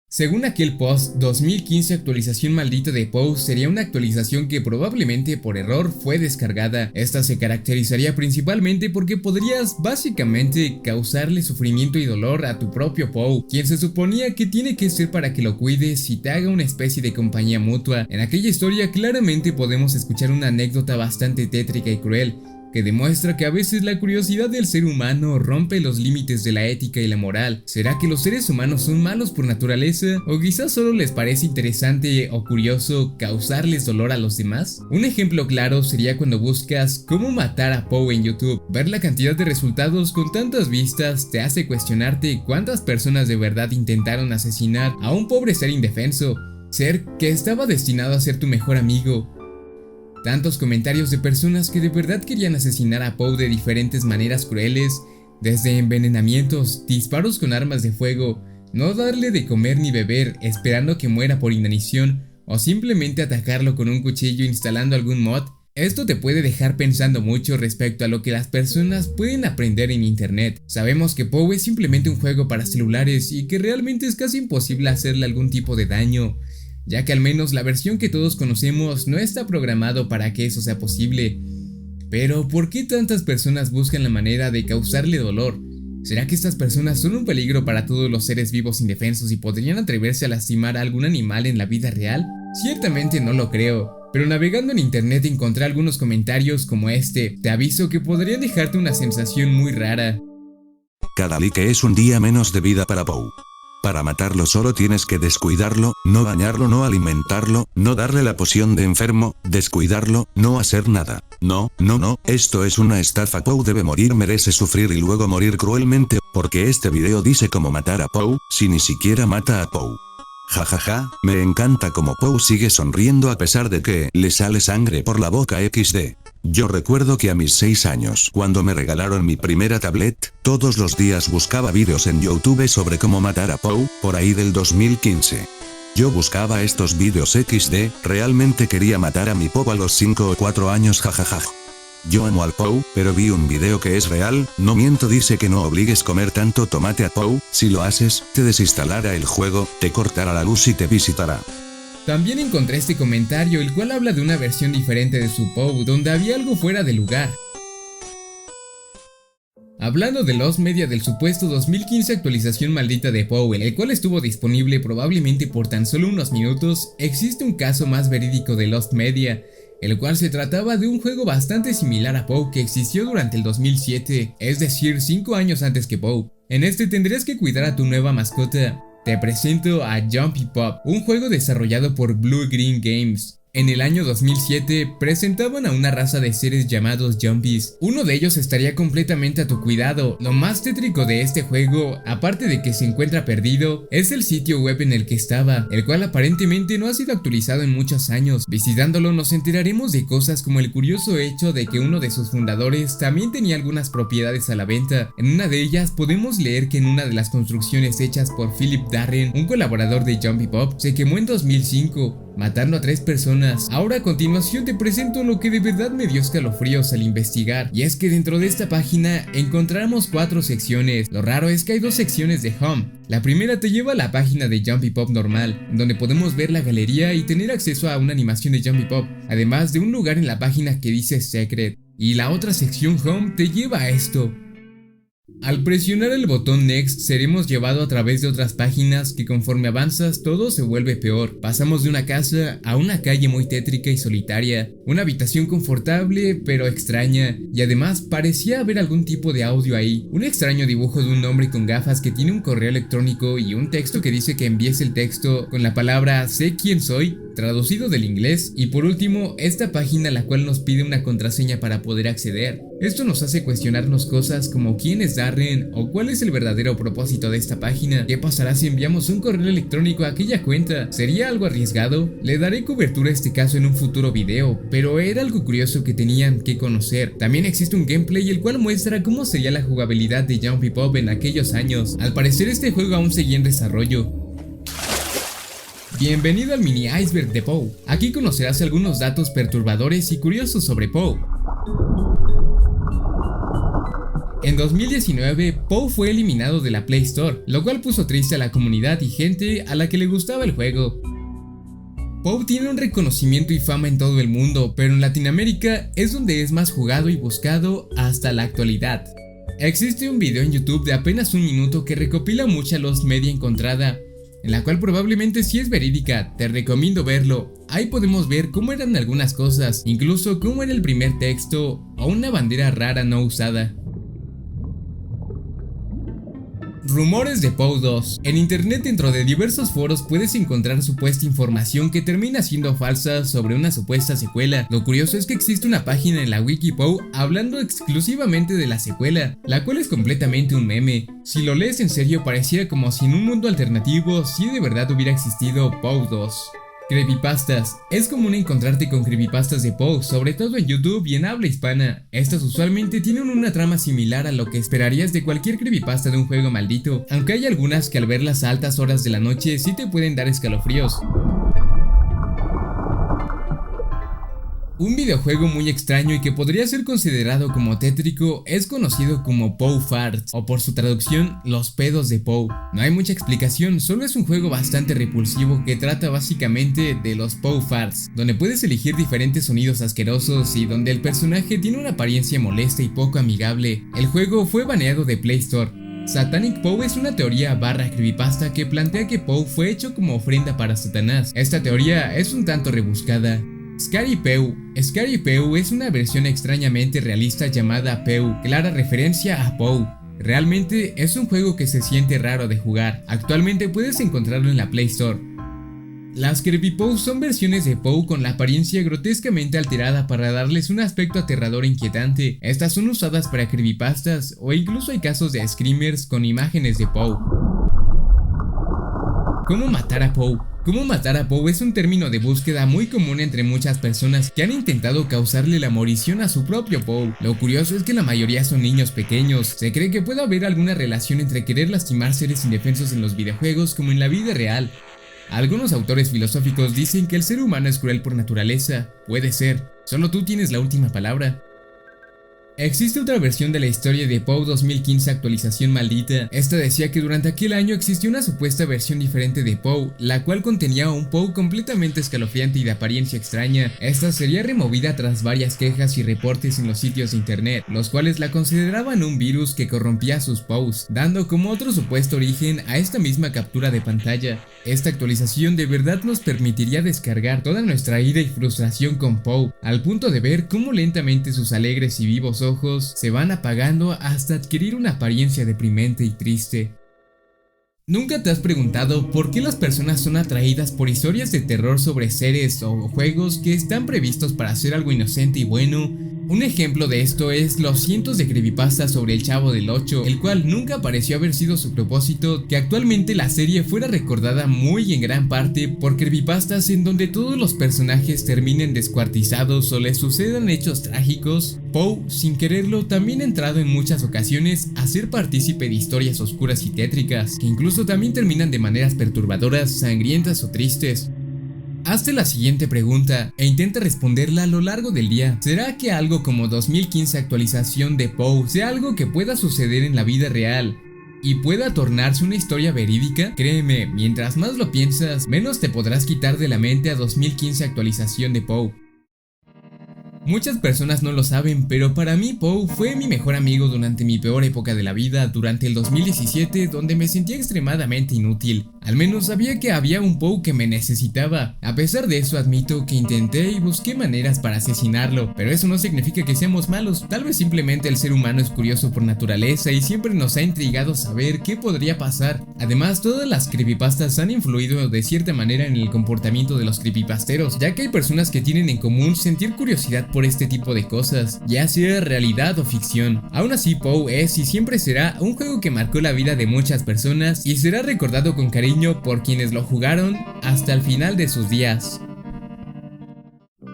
Según aquel post, 2015 actualización maldita de POU sería una actualización que probablemente por error fue descargada. Esta se caracterizaría principalmente porque podrías básicamente causarle sufrimiento y dolor a tu propio POU, quien se suponía que tiene que ser para que lo cuides y te haga una especie de compañía mutua. En aquella historia claramente podemos escuchar una anécdota bastante tétrica y cruel, que demuestra que a veces la curiosidad del ser humano rompe los límites de la ética y la moral. ¿Será que los seres humanos son malos por naturaleza? ¿O quizás solo les parece interesante o curioso causarles dolor a los demás? Un ejemplo claro sería cuando buscas cómo matar a POU en YouTube. Ver la cantidad de resultados con tantas vistas te hace cuestionarte cuántas personas de verdad intentaron asesinar a un pobre ser indefenso, ser que estaba destinado a ser tu mejor amigo. Tantos comentarios de personas que de verdad querían asesinar a POU de diferentes maneras crueles, desde envenenamientos, disparos con armas de fuego, no darle de comer ni beber esperando que muera por inanición, o simplemente atacarlo con un cuchillo instalando algún mod. Esto te puede dejar pensando mucho respecto a lo que las personas pueden aprender en internet. Sabemos que POU es simplemente un juego para celulares y que realmente es casi imposible hacerle algún tipo de daño, ya que al menos la versión que todos conocemos no está programado para que eso sea posible. Pero ¿por qué tantas personas buscan la manera de causarle dolor? ¿Será que estas personas son un peligro para todos los seres vivos indefensos y podrían atreverse a lastimar a algún animal en la vida real? Ciertamente no lo creo, pero navegando en internet encontré algunos comentarios como este. Te aviso que podrían dejarte una sensación muy rara. Cada like es un día menos de vida para POU. Para matarlo solo tienes que descuidarlo, no bañarlo, no alimentarlo, no darle la poción de enfermo, descuidarlo, no hacer nada. No, esto es una estafa. POU debe morir, merece sufrir y luego morir cruelmente, porque este video dice cómo matar a POU, si ni siquiera mata a POU. Jajaja, me encanta como POU sigue sonriendo a pesar de que le sale sangre por la boca XD. Yo recuerdo que a mis 6 años, cuando me regalaron mi primera tablet, todos los días buscaba vídeos en YouTube sobre cómo matar a POU, por ahí del 2015. Yo buscaba estos vídeos XD, realmente quería matar a mi POU a los 5 o 4 años, jajaja. Yo amo al POU, pero vi un video que es real, no miento, dice que no obligues comer tanto tomate a POU, si lo haces, te desinstalará el juego, te cortará la luz y te visitará. También encontré este comentario, el cual habla de una versión diferente de su POU, donde había algo fuera de lugar. Hablando de Lost Media del supuesto 2015 actualización maldita de POU, el cual estuvo disponible probablemente por tan solo unos minutos, existe un caso más verídico de Lost Media, el cual se trataba de un juego bastante similar a POU que existió durante el 2007, es decir, 5 años antes que POU. En este tendrías que cuidar a tu nueva mascota. Te presento a Jumpy Pop, un juego desarrollado por Blue Green Games. En el año 2007 presentaban a una raza de seres llamados Jumpies. Uno de ellos estaría completamente a tu cuidado. Lo más tétrico de este juego, aparte de que se encuentra perdido, es el sitio web en el que estaba, el cual aparentemente no ha sido actualizado en muchos años. Visitándolo nos enteraremos de cosas como el curioso hecho de que uno de sus fundadores también tenía algunas propiedades a la venta. En una de ellas podemos leer que en una de las construcciones hechas por Philip Darren, un colaborador de Jumpy Pop, se quemó en 2005. Matando a 3 personas. Ahora a continuación te presento lo que de verdad me dio escalofríos al investigar, y es que dentro de esta página encontramos 4 secciones. Lo raro es que hay 2 secciones de Home. La primera te lleva a la página de Jumpy Pop normal, donde podemos ver la galería y tener acceso a una animación de Jumpy Pop, además de un lugar en la página que dice Secret. Y la otra sección Home te lleva a esto. Al presionar el botón Next seremos llevados a través de otras páginas que conforme avanzas todo se vuelve peor. Pasamos de una casa a una calle muy tétrica y solitaria, una habitación confortable pero extraña, y además parecía haber algún tipo de audio ahí. Un extraño dibujo de un hombre con gafas que tiene un correo electrónico y un texto que dice que envíes el texto con la palabra sé quién soy, traducido del inglés, y por último esta página la cual nos pide una contraseña para poder acceder. Esto nos hace cuestionarnos cosas como quién es Darren o cuál es el verdadero propósito de esta página. ¿Qué pasará si enviamos un correo electrónico a aquella cuenta? ¿Sería algo arriesgado? Le daré cobertura a este caso en un futuro video, pero era algo curioso que tenían que conocer. También existe un gameplay el cual muestra cómo sería la jugabilidad de Jumpy Pop en aquellos años. Al parecer este juego aún seguía en desarrollo. Bienvenido al mini iceberg de Poe. Aquí conocerás algunos datos perturbadores y curiosos sobre Poe. En 2019, Poe fue eliminado de la Play Store, lo cual puso triste a la comunidad y gente a la que le gustaba el juego. Poe tiene un reconocimiento y fama en todo el mundo, pero en Latinoamérica es donde es más jugado y buscado hasta la actualidad. Existe un video en YouTube de apenas un minuto que recopila mucha lost media encontrada, en la cual probablemente sí es verídica, te recomiendo verlo. Ahí podemos ver cómo eran algunas cosas, incluso cómo era el primer texto o una bandera rara no usada. Rumores de Poe 2. En internet dentro de diversos foros puedes encontrar supuesta información que termina siendo falsa sobre una supuesta secuela. Lo curioso es que existe una página en la wiki Poe hablando exclusivamente de la secuela, la cual es completamente un meme. Si lo lees en serio pareciera como si en un mundo alternativo sí de verdad hubiera existido Poe 2. Creepypastas. Es común encontrarte con creepypastas de Poe, sobre todo en YouTube y en habla hispana. Estas usualmente tienen una trama similar a lo que esperarías de cualquier creepypasta de un juego maldito, aunque hay algunas que al verlas a altas horas de la noche sí te pueden dar escalofríos. Un videojuego muy extraño y que podría ser considerado como tétrico es conocido como Poe Farts, o por su traducción, los pedos de Poe. No hay mucha explicación, solo es un juego bastante repulsivo que trata básicamente de los Poe Farts, donde puedes elegir diferentes sonidos asquerosos y donde el personaje tiene una apariencia molesta y poco amigable. El juego fue baneado de Play Store. Satanic Poe es una teoría barra creepypasta que plantea que Poe fue hecho como ofrenda para Satanás. Esta teoría es un tanto rebuscada. Scary Peu. Scary Peu es una versión extrañamente realista llamada Peu, clara referencia a Poe. Realmente es un juego que se siente raro de jugar. Actualmente puedes encontrarlo en la Play Store. Las Creepypose son versiones de Poe con la apariencia grotescamente alterada para darles un aspecto aterrador e inquietante. Estas son usadas para creepypastas o incluso hay casos de screamers con imágenes de Poe. ¿Cómo matar a Poe? Cómo matar a Poe es un término de búsqueda muy común entre muchas personas que han intentado causarle la morición a su propio Poe. Lo curioso es que la mayoría son niños pequeños. Se cree que puede haber alguna relación entre querer lastimar seres indefensos en los videojuegos como en la vida real. Algunos autores filosóficos dicen que el ser humano es cruel por naturaleza. Puede ser, solo tú tienes la última palabra. Existe otra versión de la historia de Poe 2015 actualización maldita. Esta decía que durante aquel año existió una supuesta versión diferente de Poe, la cual contenía a un Poe completamente escalofriante y de apariencia extraña. Esta sería removida tras varias quejas y reportes en los sitios de internet, los cuales la consideraban un virus que corrompía sus Poes, dando como otro supuesto origen a esta misma captura de pantalla. Esta actualización de verdad nos permitiría descargar toda nuestra ira y frustración con Poe, al punto de ver cómo lentamente sus alegres y vivos ojos se van apagando hasta adquirir una apariencia deprimente y triste. ¿Nunca te has preguntado por qué las personas son atraídas por historias de terror sobre seres o juegos que están previstos para ser algo inocente y bueno? Un ejemplo de esto es los cientos de creepypastas sobre el Chavo del 8, el cual nunca pareció haber sido su propósito que actualmente la serie fuera recordada muy en gran parte por creepypastas en donde todos los personajes terminen descuartizados o les sucedan hechos trágicos. Poe, sin quererlo, también ha entrado en muchas ocasiones a ser partícipe de historias oscuras y tétricas, que incluso también terminan de maneras perturbadoras, sangrientas o tristes. Hazte la siguiente pregunta e intenta responderla a lo largo del día. ¿Será que algo como 2015 actualización de Poe sea algo que pueda suceder en la vida real y pueda tornarse una historia verídica? Créeme, mientras más lo piensas, menos te podrás quitar de la mente a 2015 actualización de Poe. Muchas personas no lo saben, pero para mí Poe fue mi mejor amigo durante mi peor época de la vida, durante el 2017, donde me sentía extremadamente inútil. Al menos sabía que había un Poe que me necesitaba. A pesar de eso, admito que intenté y busqué maneras para asesinarlo, pero eso no significa que seamos malos. Tal vez simplemente el ser humano es curioso por naturaleza y siempre nos ha intrigado saber qué podría pasar. Además, todas las creepypastas han influido de cierta manera en el comportamiento de los creepypasteros, ya que hay personas que tienen en común sentir curiosidad por este tipo de cosas, ya sea realidad o ficción. Aún así, Poe es y siempre será un juego que marcó la vida de muchas personas y será recordado con cariño por quienes lo jugaron hasta el final de sus días.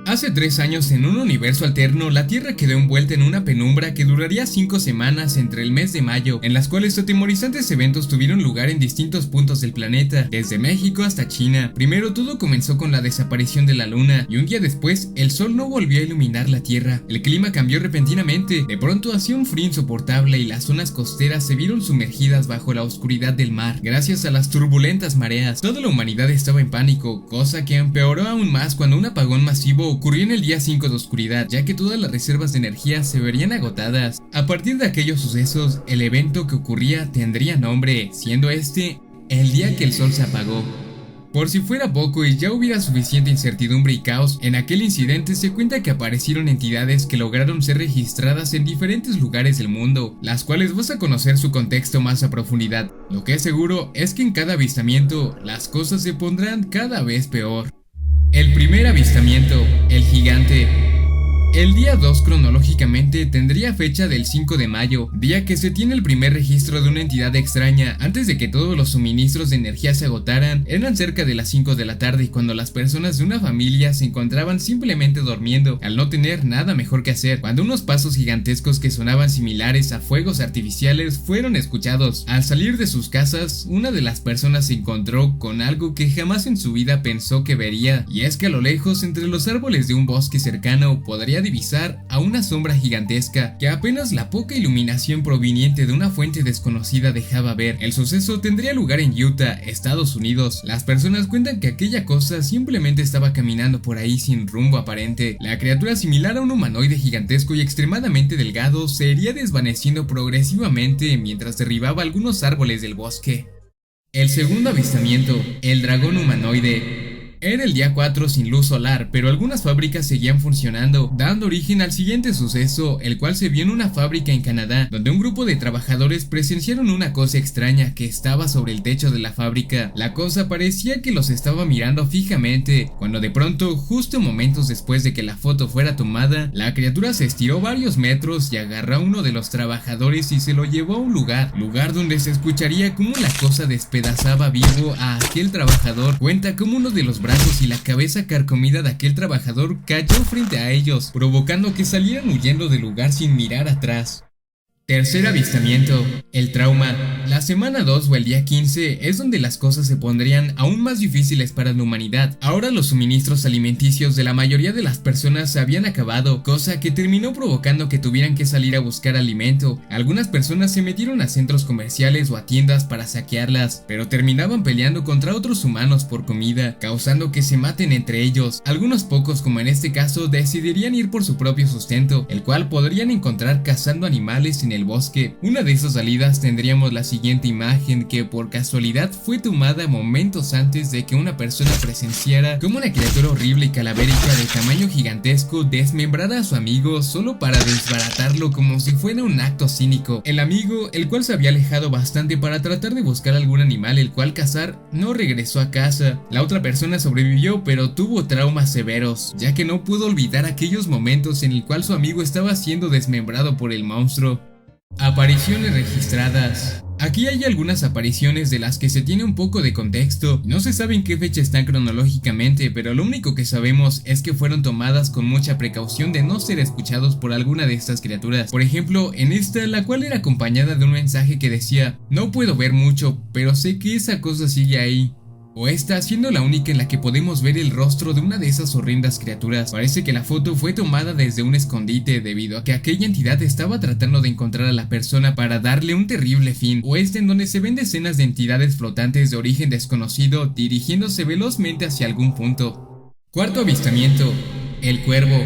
Hace 3 años, en un universo alterno, la Tierra quedó envuelta en una penumbra que duraría 5 semanas entre el mes de mayo, en las cuales atemorizantes eventos tuvieron lugar en distintos puntos del planeta, desde México hasta China. Primero todo comenzó con la desaparición de la luna, y un día después, el sol no volvió a iluminar la Tierra. El clima cambió repentinamente, de pronto hacía un frío insoportable y las zonas costeras se vieron sumergidas bajo la oscuridad del mar. Gracias a las turbulentas mareas, toda la humanidad estaba en pánico, cosa que empeoró aún más cuando un apagón masivo ocurrió en el día 5 de oscuridad, ya que todas las reservas de energía se verían agotadas. A partir de aquellos sucesos, el evento que ocurría tendría nombre, siendo este el día que el sol se apagó. Por si fuera poco y ya hubiera suficiente incertidumbre y caos, en aquel incidente se cuenta que aparecieron entidades que lograron ser registradas en diferentes lugares del mundo, las cuales vas a conocer su contexto más a profundidad. Lo que es seguro es que en cada avistamiento, las cosas se pondrán cada vez peor. El primer avistamiento, el gigante. El día 2 cronológicamente tendría fecha del 5 de mayo, día que se tiene el primer registro de una entidad extraña. Antes de que todos los suministros de energía se agotaran, eran cerca de las 5 de la tarde cuando las personas de una familia se encontraban simplemente durmiendo, al no tener nada mejor que hacer, cuando unos pasos gigantescos que sonaban similares a fuegos artificiales fueron escuchados. Al salir de sus casas, una de las personas se encontró con algo que jamás en su vida pensó que vería, y es que a lo lejos, entre los árboles de un bosque cercano, podría divisar a una sombra gigantesca que apenas la poca iluminación proveniente de una fuente desconocida dejaba ver. El suceso tendría lugar en Utah, Estados Unidos. Las personas cuentan que aquella cosa simplemente estaba caminando por ahí sin rumbo aparente. La criatura, similar a un humanoide gigantesco y extremadamente delgado, se iría desvaneciendo progresivamente mientras derribaba algunos árboles del bosque. El segundo avistamiento, el dragón humanoide. Era el día 4 sin luz solar, pero algunas fábricas seguían funcionando, dando origen al siguiente suceso, el cual se vio en una fábrica en Canadá, donde un grupo de trabajadores presenciaron una cosa extraña que estaba sobre el techo de la fábrica. La cosa parecía que los estaba mirando fijamente, cuando de pronto, justo momentos después de que la foto fuera tomada, la criatura se estiró varios metros y agarró a uno de los trabajadores y se lo llevó a un lugar donde se escucharía cómo la cosa despedazaba vivo a aquel trabajador. Cuenta como uno de los brazos y la cabeza carcomida de aquel trabajador cayó frente a ellos, provocando que salieran huyendo del lugar sin mirar atrás. Tercer avistamiento, el trauma. La semana 2 o el día 15 es donde las cosas se pondrían aún más difíciles para la humanidad. Ahora los suministros alimenticios de la mayoría de las personas se habían acabado, cosa que terminó provocando que tuvieran que salir a buscar alimento. Algunas personas se metieron a centros comerciales o a tiendas para saquearlas, pero terminaban peleando contra otros humanos por comida, causando que se maten entre ellos. Algunos pocos, como en este caso, decidirían ir por su propio sustento, el cual podrían encontrar cazando animales en el bosque. Una de esas salidas tendríamos la siguiente imagen, que por casualidad fue tomada momentos antes de que una persona presenciara como una criatura horrible y calavérica de tamaño gigantesco desmembrara a su amigo solo para desbaratarlo como si fuera un acto cínico. El amigo, el cual se había alejado bastante para tratar de buscar algún animal el cual cazar, no regresó a casa. La otra persona sobrevivió, pero tuvo traumas severos, ya que no pudo olvidar aquellos momentos en el cual su amigo estaba siendo desmembrado por el monstruo. Apariciones registradas. Aquí hay algunas apariciones de las que se tiene un poco de contexto. No se sabe en qué fecha están cronológicamente, pero lo único que sabemos es que fueron tomadas con mucha precaución de no ser escuchados por alguna de estas criaturas. Por ejemplo, en esta, la cual era acompañada de un mensaje que decía: no puedo ver mucho, pero sé que esa cosa sigue ahí. O esta siendo la única en la que podemos ver el rostro de una de esas horrendas criaturas. Parece que la foto fue tomada desde un escondite debido a que aquella entidad estaba tratando de encontrar a la persona para darle un terrible fin. O esta en donde se ven decenas de entidades flotantes de origen desconocido dirigiéndose velozmente hacia algún punto. Cuarto avistamiento, el cuervo.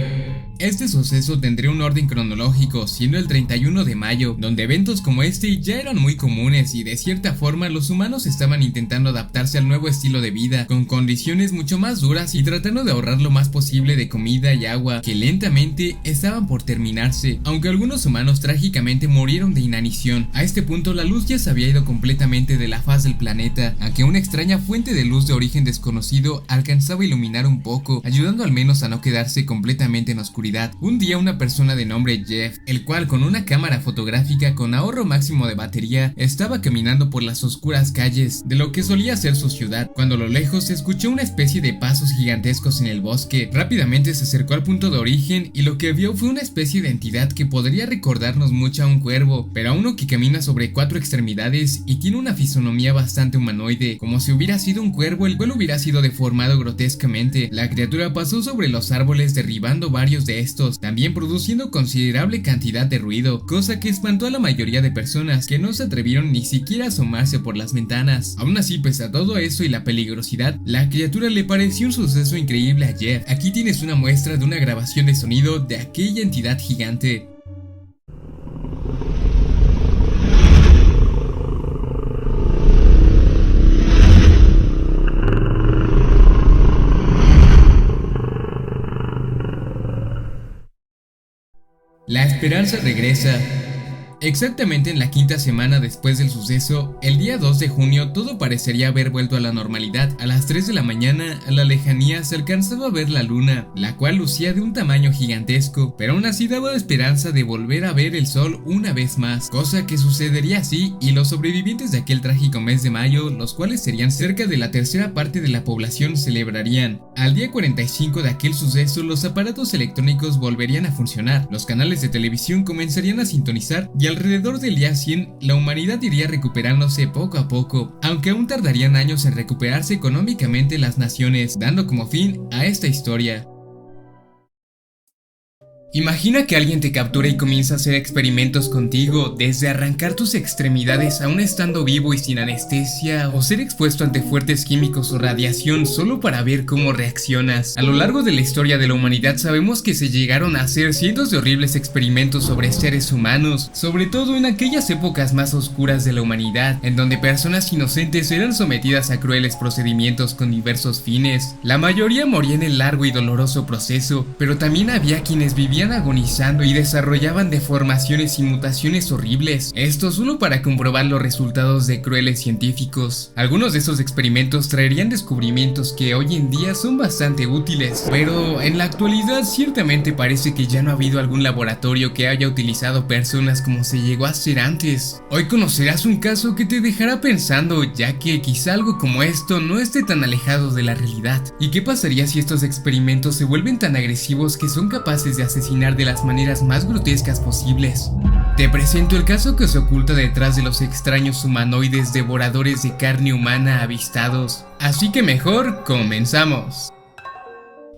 Este suceso tendría un orden cronológico, siendo el 31 de mayo, donde eventos como este ya eran muy comunes y de cierta forma los humanos estaban intentando adaptarse al nuevo estilo de vida, con condiciones mucho más duras y tratando de ahorrar lo más posible de comida y agua, que lentamente estaban por terminarse, aunque algunos humanos trágicamente murieron de inanición. A este punto la luz ya se había ido completamente de la faz del planeta, aunque una extraña fuente de luz de origen desconocido alcanzaba a iluminar un poco, ayudando al menos a no quedarse completamente en oscuridad. Un día una persona de nombre Jeff, el cual con una cámara fotográfica con ahorro máximo de batería, estaba caminando por las oscuras calles de lo que solía ser su ciudad, cuando a lo lejos se escuchó una especie de pasos gigantescos en el bosque. Rápidamente se acercó al punto de origen y lo que vio fue una especie de entidad que podría recordarnos mucho a un cuervo, pero a uno que camina sobre 4 extremidades y tiene una fisonomía bastante humanoide. Como si hubiera sido un cuervo, el cual hubiera sido deformado grotescamente. La criatura pasó sobre los árboles derribando varios de estos, también produciendo considerable cantidad de ruido, cosa que espantó a la mayoría de personas que no se atrevieron ni siquiera a asomarse por las ventanas. Aún así, pese a todo eso y la peligrosidad, la criatura le pareció un suceso increíble a Jeff. Aquí tienes una muestra de una grabación de sonido de aquella entidad gigante. La esperanza regresa. Exactamente en la quinta semana después del suceso, el día 2 de junio, todo parecería haber vuelto a la normalidad. A las 3 de la mañana, a la lejanía se alcanzaba a ver la luna, la cual lucía de un tamaño gigantesco, pero aún así daba esperanza de volver a ver el sol una vez más, cosa que sucedería así, y los sobrevivientes de aquel trágico mes de mayo, los cuales serían cerca de la tercera parte de la población, celebrarían. Al día 45 de aquel suceso, los aparatos electrónicos volverían a funcionar, los canales de televisión comenzarían a sintonizar y alrededor del día 100 la humanidad iría recuperándose poco a poco, aunque aún tardarían años en recuperarse económicamente las naciones, dando como fin a esta historia. Imagina que alguien te captura y comienza a hacer experimentos contigo, desde arrancar tus extremidades aún estando vivo y sin anestesia, o ser expuesto ante fuertes químicos o radiación solo para ver cómo reaccionas. A lo largo de la historia de la humanidad sabemos que se llegaron a hacer cientos de horribles experimentos sobre seres humanos, sobre todo en aquellas épocas más oscuras de la humanidad, en donde personas inocentes eran sometidas a crueles procedimientos con diversos fines. La mayoría moría en el largo y doloroso proceso, pero también había quienes vivían agonizando y desarrollaban deformaciones y mutaciones horribles, esto solo para comprobar los resultados de crueles científicos. Algunos de esos experimentos traerían descubrimientos que hoy en día son bastante útiles, pero en la actualidad ciertamente parece que ya no ha habido algún laboratorio que haya utilizado personas como se llegó a hacer antes. Hoy conocerás un caso que te dejará pensando, ya que quizá algo como esto no esté tan alejado de la realidad. ¿Y qué pasaría si estos experimentos se vuelven tan agresivos que son capaces de asesinar de las maneras más grotescas posibles? Te presento el caso que se oculta detrás de los extraños humanoides devoradores de carne humana avistados. Así que mejor, comenzamos.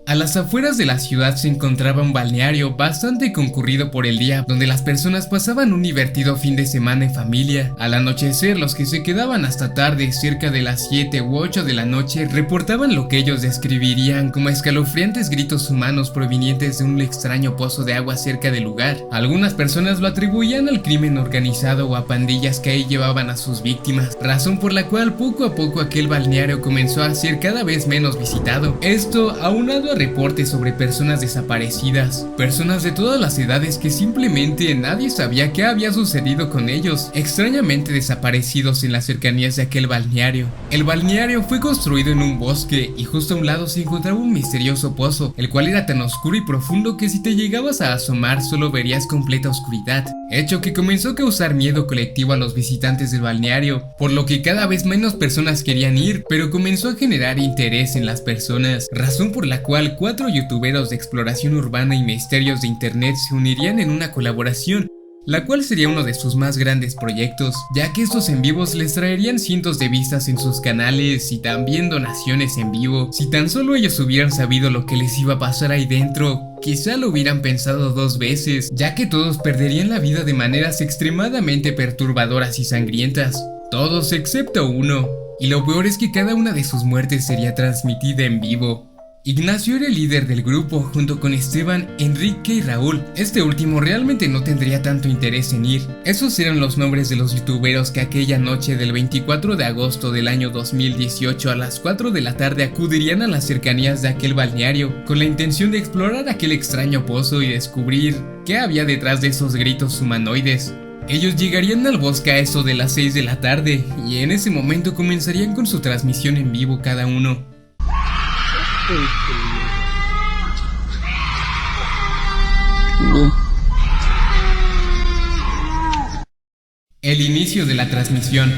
A las afueras de la ciudad se encontraba un balneario bastante concurrido por el día, donde las personas pasaban un divertido fin de semana en familia. Al anochecer, los que se quedaban hasta tarde, cerca de las 7 u 8 de la noche, reportaban lo que ellos describirían como escalofriantes gritos humanos provenientes de un extraño pozo de agua cerca del lugar. Algunas personas lo atribuían al crimen organizado o a pandillas que ahí llevaban a sus víctimas, razón por la cual poco a poco aquel balneario comenzó a ser cada vez menos visitado. Esto aunado a reportes sobre personas desaparecidas, personas de todas las edades que simplemente nadie sabía qué había sucedido con ellos, extrañamente desaparecidos en las cercanías de aquel balneario. El balneario fue construido en un bosque y justo a un lado se encontraba un misterioso pozo, el cual era tan oscuro y profundo que si te llegabas a asomar solo verías completa oscuridad, hecho que comenzó a causar miedo colectivo a los visitantes del balneario, por lo que cada vez menos personas querían ir, pero comenzó a generar interés en las personas, razón por la cual 4 youtuberos de exploración urbana y misterios de internet se unirían en una colaboración, la cual sería uno de sus más grandes proyectos, ya que estos en vivos les traerían cientos de vistas en sus canales y también donaciones en vivo. Si tan solo ellos hubieran sabido lo que les iba a pasar ahí dentro, quizá lo hubieran pensado 2 veces, ya que todos perderían la vida de maneras extremadamente perturbadoras y sangrientas, todos excepto uno, y lo peor es que cada una de sus muertes sería transmitida en vivo. Ignacio era el líder del grupo junto con Esteban, Enrique y Raúl. Este último realmente no tendría tanto interés en ir. Esos eran los nombres de los youtuberos que aquella noche del 24 de agosto del año 2018 a las 4 de la tarde acudirían a las cercanías de aquel balneario con la intención de explorar aquel extraño pozo y descubrir qué había detrás de esos gritos humanoides. Ellos llegarían al bosque a eso de las 6 de la tarde y en ese momento comenzarían con su transmisión en vivo cada uno. El inicio de la transmisión.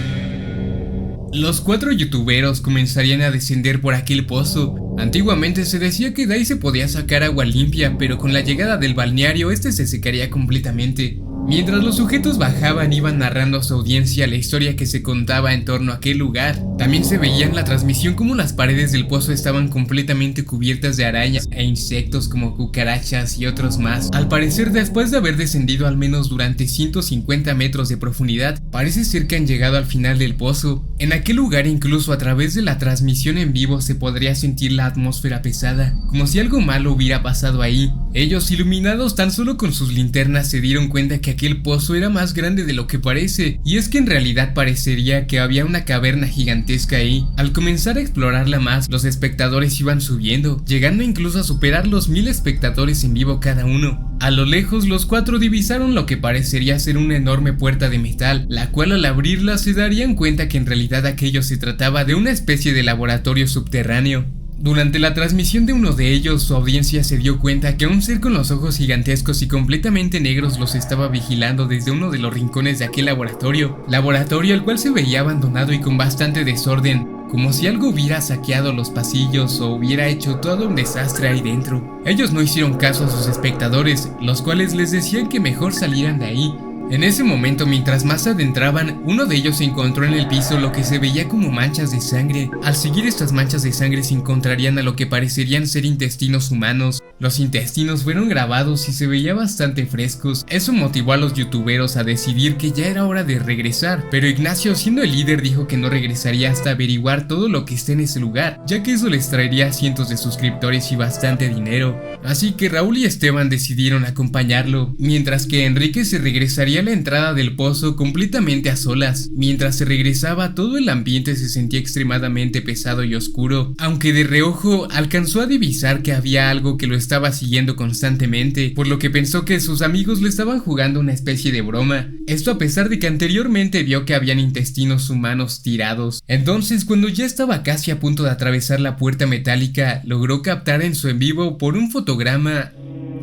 Los 4 youtuberos comenzarían a descender por aquel pozo. Antiguamente se decía que de ahí se podía sacar agua limpia, pero con la llegada del balneario este se secaría completamente. Mientras los sujetos bajaban, iban narrando a su audiencia la historia que se contaba en torno a aquel lugar. También se veía en la transmisión cómo las paredes del pozo estaban completamente cubiertas de arañas e insectos como cucarachas y otros más. Al parecer, después de haber descendido al menos durante 150 metros de profundidad, parece ser que han llegado al final del pozo. En aquel lugar, incluso a través de la transmisión en vivo, se podría sentir la atmósfera pesada, como si algo malo hubiera pasado ahí. Ellos, iluminados tan solo con sus linternas, se dieron cuenta que aquel pozo era más grande de lo que parece, y es que en realidad parecería que había una caverna gigantesca ahí. Al comenzar a explorarla más, los espectadores iban subiendo, llegando incluso a superar los 1000 espectadores en vivo cada uno. A lo lejos, los 4 divisaron lo que parecería ser una enorme puerta de metal, la cual al abrirla se darían cuenta que en realidad aquello se trataba de una especie de laboratorio subterráneo. Durante la transmisión de uno de ellos, su audiencia se dio cuenta que un ser con los ojos gigantescos y completamente negros los estaba vigilando desde uno de los rincones de aquel laboratorio el cual se veía abandonado y con bastante desorden, como si algo hubiera saqueado los pasillos o hubiera hecho todo un desastre ahí dentro. Ellos no hicieron caso a sus espectadores, los cuales les decían que mejor salieran de ahí. En ese momento, mientras más se adentraban, uno de ellos encontró en el piso lo que se veía como manchas de sangre. Al seguir estas manchas de sangre se encontrarían a lo que parecerían ser intestinos humanos. Los intestinos fueron grabados y se veía bastante frescos. Eso motivó a los youtuberos a decidir que ya era hora de regresar, pero Ignacio, siendo el líder, dijo que no regresaría hasta averiguar todo lo que esté en ese lugar, ya que eso les traería cientos de suscriptores y bastante dinero. Así que Raúl y Esteban decidieron acompañarlo, mientras que Enrique se regresaría a la entrada del pozo completamente a solas. Mientras se regresaba, todo el ambiente se sentía extremadamente pesado y oscuro, aunque de reojo alcanzó a divisar que había algo que lo estaba siguiendo constantemente, por lo que pensó que sus amigos le estaban jugando una especie de broma. Esto a pesar de que anteriormente vio que habían intestinos humanos tirados. Entonces, cuando ya estaba casi a punto de atravesar la puerta metálica, logró captar en su en vivo por un fotograma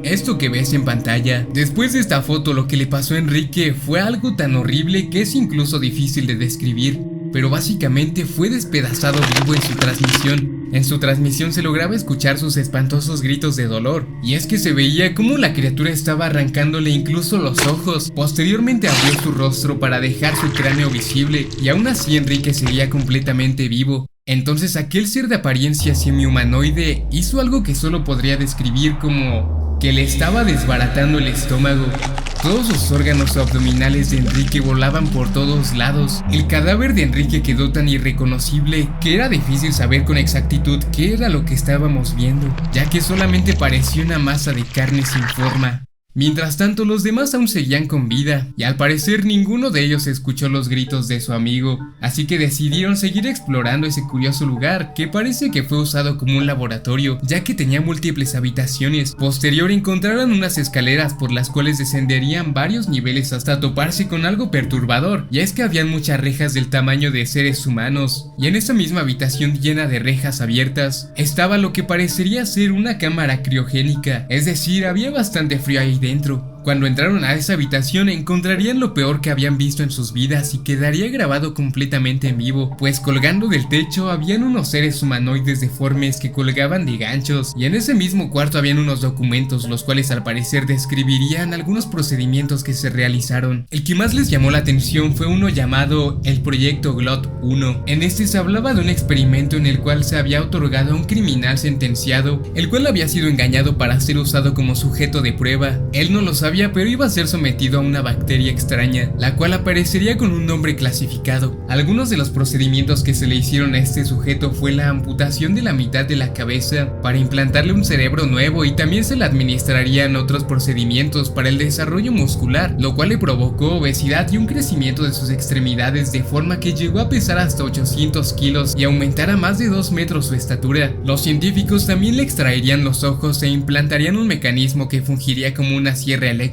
esto que ves en pantalla. Después de esta foto, lo que le pasó a Enrique fue algo tan horrible que es incluso difícil de describir, pero básicamente fue despedazado vivo en su transmisión. En su transmisión se lograba escuchar sus espantosos gritos de dolor, y es que se veía como la criatura estaba arrancándole incluso los ojos. Posteriormente abrió su rostro para dejar su cráneo visible, y aún así Enrique seguía completamente vivo. Entonces aquel ser de apariencia semi-humanoide hizo algo que solo podría describir como que le estaba desbaratando el estómago. Todos los órganos abdominales de Enrique volaban por todos lados. El cadáver de Enrique quedó tan irreconocible que era difícil saber con exactitud qué era lo que estábamos viendo, ya que solamente parecía una masa de carne sin forma. Mientras tanto, los demás aún seguían con vida, y al parecer ninguno de ellos escuchó los gritos de su amigo, así que decidieron seguir explorando ese curioso lugar, que parece que fue usado como un laboratorio, ya que tenía múltiples habitaciones. Posterior encontraron unas escaleras por las cuales descenderían varios niveles hasta toparse con algo perturbador, y es que habían muchas rejas del tamaño de seres humanos, y en esa misma habitación llena de rejas abiertas, estaba lo que parecería ser una cámara criogénica, es decir, había bastante frío ahí dentro. Cuando entraron a esa habitación encontrarían lo peor que habían visto en sus vidas y quedaría grabado completamente en vivo, pues colgando del techo habían unos seres humanoides deformes que colgaban de ganchos, y en ese mismo cuarto habían unos documentos los cuales al parecer describirían algunos procedimientos que se realizaron. El que más les llamó la atención fue uno llamado el Proyecto GLOT 1. En este se hablaba de un experimento en el cual se había otorgado a un criminal sentenciado, el cual había sido engañado para ser usado como sujeto de prueba. Él no lo sabía sabia, pero iba a ser sometido a una bacteria extraña, la cual aparecería con un nombre clasificado. Algunos de los procedimientos que se le hicieron a este sujeto fue la amputación de la mitad de la cabeza para implantarle un cerebro nuevo, y también se le administrarían otros procedimientos para el desarrollo muscular, lo cual le provocó obesidad y un crecimiento de sus extremidades de forma que llegó a pesar hasta 800 kilos y aumentar a más de 2 metros su estatura. Los científicos también le extraerían los ojos e implantarían un mecanismo que fungiría como una sierra eléctrica.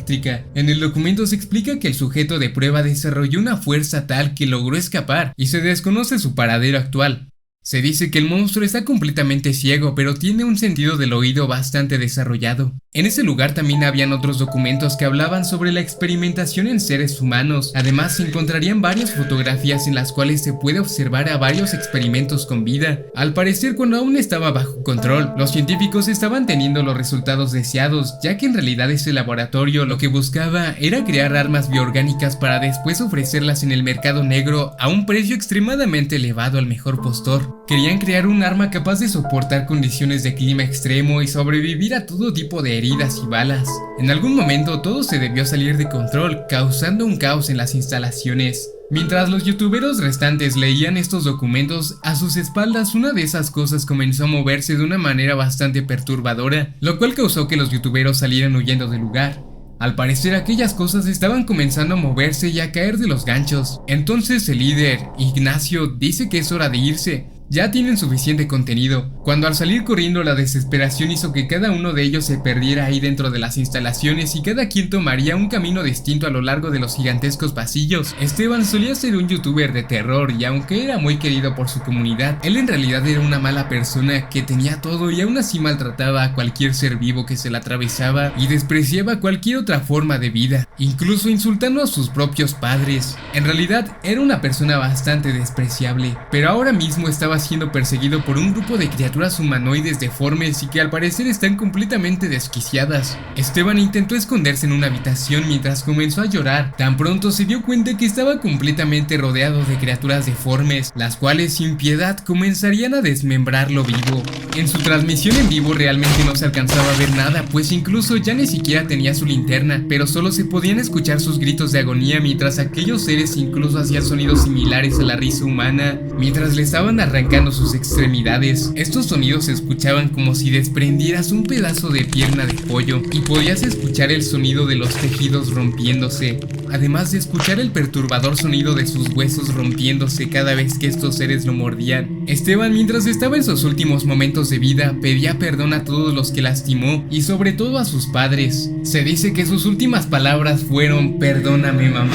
En el documento se explica que el sujeto de prueba desarrolló una fuerza tal que logró escapar, y se desconoce su paradero actual. Se dice que el monstruo está completamente ciego, pero tiene un sentido del oído bastante desarrollado. En ese lugar también habían otros documentos que hablaban sobre la experimentación en seres humanos. Además, se encontrarían varias fotografías en las cuales se puede observar a varios experimentos con vida. Al parecer, cuando aún estaba bajo control, los científicos estaban teniendo los resultados deseados, ya que en realidad ese laboratorio lo que buscaba era crear armas bioorgánicas para después ofrecerlas en el mercado negro a un precio extremadamente elevado al mejor postor. Querían crear un arma capaz de soportar condiciones de clima extremo y sobrevivir a todo tipo de heridas y balas. En algún momento todo se debió salir de control, causando un caos en las instalaciones. Mientras los youtuberos restantes leían estos documentos, a sus espaldas una de esas cosas comenzó a moverse de una manera bastante perturbadora, lo cual causó que los youtuberos salieran huyendo del lugar. Al parecer aquellas cosas estaban comenzando a moverse y a caer de los ganchos. Entonces el líder, Ignacio, dice que es hora de irse. Ya tienen suficiente contenido, cuando al salir corriendo la desesperación hizo que cada uno de ellos se perdiera ahí dentro de las instalaciones y cada quien tomaría un camino distinto a lo largo de los gigantescos pasillos. Esteban solía ser un youtuber de terror y aunque era muy querido por su comunidad, él en realidad era una mala persona que tenía todo y aún así maltrataba a cualquier ser vivo que se le atravesaba y despreciaba cualquier otra forma de vida, incluso insultando a sus propios padres. En realidad era una persona bastante despreciable, pero ahora mismo estaba siendo perseguido por un grupo de criaturas humanoides deformes y que al parecer están completamente desquiciadas. Esteban intentó esconderse en una habitación mientras comenzó a llorar. Tan pronto se dio cuenta que estaba completamente rodeado de criaturas deformes, las cuales sin piedad comenzarían a desmembrarlo vivo. En su transmisión en vivo realmente no se alcanzaba a ver nada, pues incluso ya ni siquiera tenía su linterna, pero solo se podían escuchar sus gritos de agonía mientras aquellos seres incluso hacían sonidos similares a la risa humana, mientras le estaban arrancando sus extremidades. Estos sonidos se escuchaban como si desprendieras un pedazo de pierna de pollo y podías escuchar el sonido de los tejidos rompiéndose, además de escuchar el perturbador sonido de sus huesos rompiéndose cada vez que estos seres lo mordían. Esteban, mientras estaba en sus últimos momentos de vida, pedía perdón a todos los que lastimó y sobre todo a sus padres. Se dice que sus últimas palabras fueron "perdóname, mamá",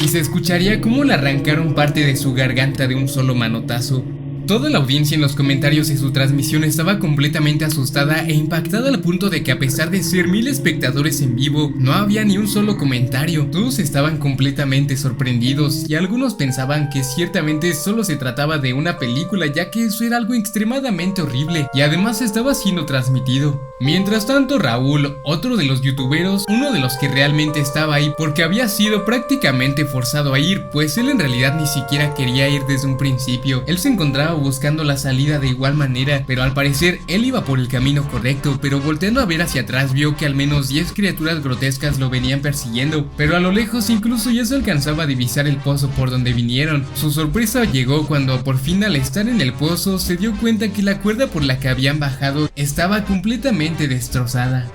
y se escucharía cómo le arrancaron parte de su garganta de un solo manotazo. Toda la audiencia en los comentarios de su transmisión estaba completamente asustada e impactada al punto de que a pesar de ser 1000 espectadores en vivo, no había ni un solo comentario. Todos estaban completamente sorprendidos y algunos pensaban que ciertamente solo se trataba de una película, ya que eso era algo extremadamente horrible y además estaba siendo transmitido. Mientras tanto, Raúl, otro de los youtuberos, uno de los que realmente estaba ahí porque había sido prácticamente forzado a ir, pues él en realidad ni siquiera quería ir desde un principio. Él se encontraba buscando la salida de igual manera, pero al parecer él iba por el camino correcto, pero volteando a ver hacia atrás vio que al menos 10 criaturas grotescas lo venían persiguiendo, pero a lo lejos incluso ya se alcanzaba a divisar el pozo por donde vinieron. Su sorpresa llegó cuando por fin, al estar en el pozo, se dio cuenta que la cuerda por la que habían bajado estaba completamente destrozada.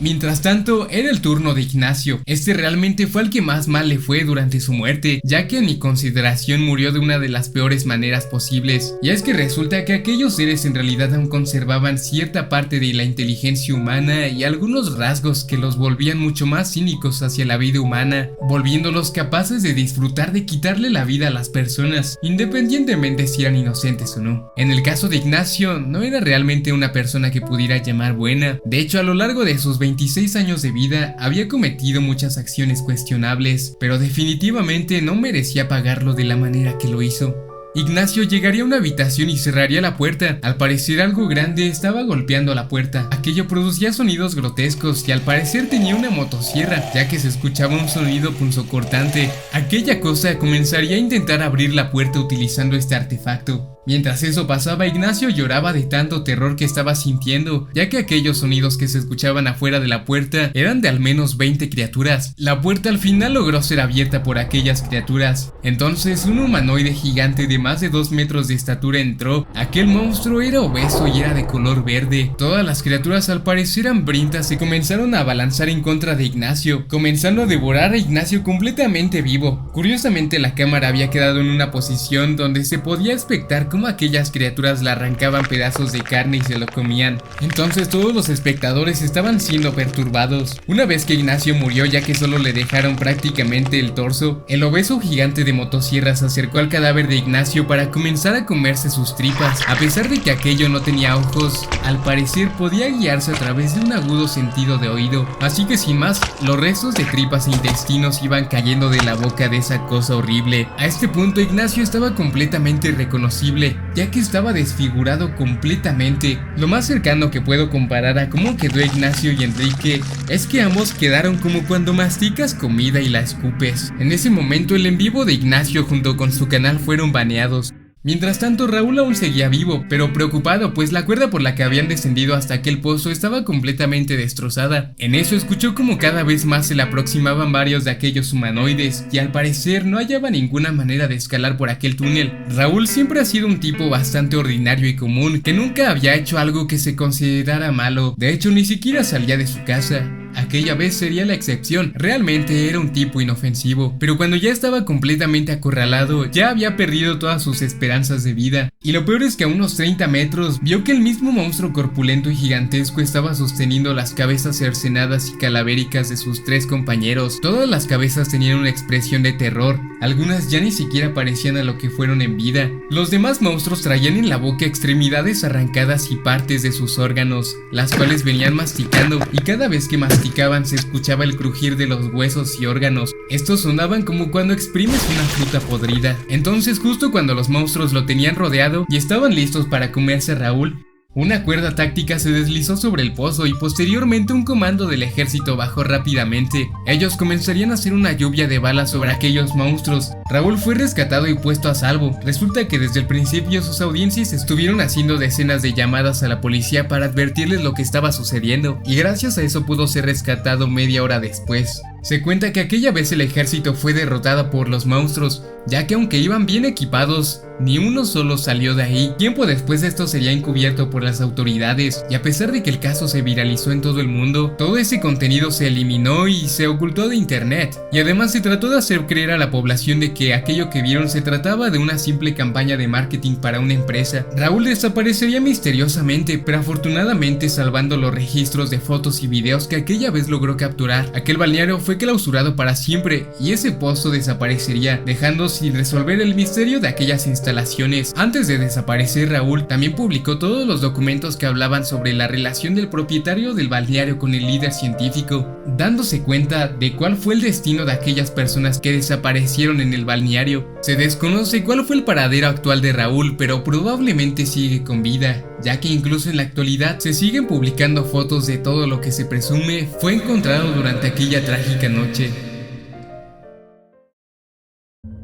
Mientras tanto, era el turno de Ignacio. Este realmente fue el que más mal le fue durante su muerte, ya que en mi consideración murió de una de las peores maneras posibles. Y es que resulta que aquellos seres en realidad aún conservaban cierta parte de la inteligencia humana y algunos rasgos que los volvían mucho más cínicos hacia la vida humana, volviéndolos capaces de disfrutar de quitarle la vida a las personas, independientemente si eran inocentes o no. En el caso de Ignacio, no era realmente una persona que pudiera llamar buena. De hecho, a lo largo de sus 26 años de vida había cometido muchas acciones cuestionables, pero definitivamente no merecía pagarlo de la manera que lo hizo. Ignacio llegaría a una habitación y cerraría la puerta. Al parecer algo grande estaba golpeando la puerta. Aquello producía sonidos grotescos y al parecer tenía una motosierra, ya que se escuchaba un sonido punzocortante. Aquella cosa comenzaría a intentar abrir la puerta utilizando este artefacto. Mientras eso pasaba, Ignacio lloraba de tanto terror que estaba sintiendo, ya que aquellos sonidos que se escuchaban afuera de la puerta eran de al menos 20 criaturas. La puerta al final logró ser abierta por aquellas criaturas. Entonces un humanoide gigante de más de 2 metros de estatura entró. Aquel monstruo era obeso y era de color verde. Todas las criaturas, al parecer hambrientas, se comenzaron a abalanzar en contra de Ignacio, comenzando a devorar a Ignacio completamente vivo. Curiosamente, la cámara había quedado en una posición donde se podía espectar cómo aquellas criaturas le arrancaban pedazos de carne y se lo comían. Entonces todos los espectadores estaban siendo perturbados. Una vez que Ignacio murió, ya que solo le dejaron prácticamente el torso, el obeso gigante de motosierra se acercó al cadáver de Ignacio para comenzar a comerse sus tripas. A pesar de que aquello no tenía ojos, al parecer podía guiarse a través de un agudo sentido de oído. Así que sin más, los restos de tripas e intestinos iban cayendo de la boca de esa cosa horrible. A este punto Ignacio estaba completamente irreconocible, ya que estaba desfigurado completamente. Lo más cercano que puedo comparar a cómo quedó Ignacio y Enrique es que ambos quedaron como cuando masticas comida y la escupes. En ese momento el en vivo de Ignacio junto con su canal fueron baneados. Mientras tanto, Raúl aún seguía vivo, pero preocupado, pues la cuerda por la que habían descendido hasta aquel pozo estaba completamente destrozada. En eso escuchó como cada vez más se le aproximaban varios de aquellos humanoides, y al parecer no hallaba ninguna manera de escalar por aquel túnel. Raúl siempre ha sido un tipo bastante ordinario y común, que nunca había hecho algo que se considerara malo. De hecho, ni siquiera salía de su casa. Aquella vez sería la excepción, realmente era un tipo inofensivo, pero cuando ya estaba completamente acorralado, ya había perdido todas sus esperanzas de vida. Y lo peor es que a unos 30 metros, vio que el mismo monstruo corpulento y gigantesco estaba sosteniendo las cabezas cercenadas y calavéricas de sus 3 compañeros. Todas las cabezas tenían una expresión de terror, algunas ya ni siquiera parecían a lo que fueron en vida. Los demás monstruos traían en la boca extremidades arrancadas y partes de sus órganos, las cuales venían masticando, y cada vez que masticaban se escuchaba el crujir de los huesos y órganos. Estos sonaban como cuando exprimes una fruta podrida. Entonces, justo cuando los monstruos lo tenían rodeado y estaban listos para comerse a Raúl, una cuerda táctica se deslizó sobre el pozo y posteriormente un comando del ejército bajó rápidamente. Ellos comenzarían a hacer una lluvia de balas sobre aquellos monstruos. Raúl fue rescatado y puesto a salvo. Resulta que desde el principio sus audiencias estuvieron haciendo decenas de llamadas a la policía para advertirles lo que estaba sucediendo, y gracias a eso pudo ser rescatado media hora después. Se cuenta que aquella vez el ejército fue derrotado por los monstruos, ya que aunque iban bien equipados, ni uno solo salió de ahí. Tiempo después esto sería encubierto por las autoridades, y a pesar de que el caso se viralizó en todo el mundo, todo ese contenido se eliminó y se ocultó de internet. Y además se trató de hacer creer a la población de que aquello que vieron se trataba de una simple campaña de marketing para una empresa. Raúl desaparecería misteriosamente, pero afortunadamente salvando los registros de fotos y videos que aquella vez logró capturar. Aquel balneario fue clausurado para siempre y ese pozo desaparecería, dejando sin resolver el misterio de aquellas instalaciones. Antes de desaparecer, Raúl también publicó todos los documentos que hablaban sobre la relación del propietario del balneario con el líder científico, dándose cuenta de cuál fue el destino de aquellas personas que desaparecieron en el balneario. Se desconoce cuál fue el paradero actual de Raúl, pero probablemente sigue con vida, ya que incluso en la actualidad se siguen publicando fotos de todo lo que se presume fue encontrado durante aquella trágica noche.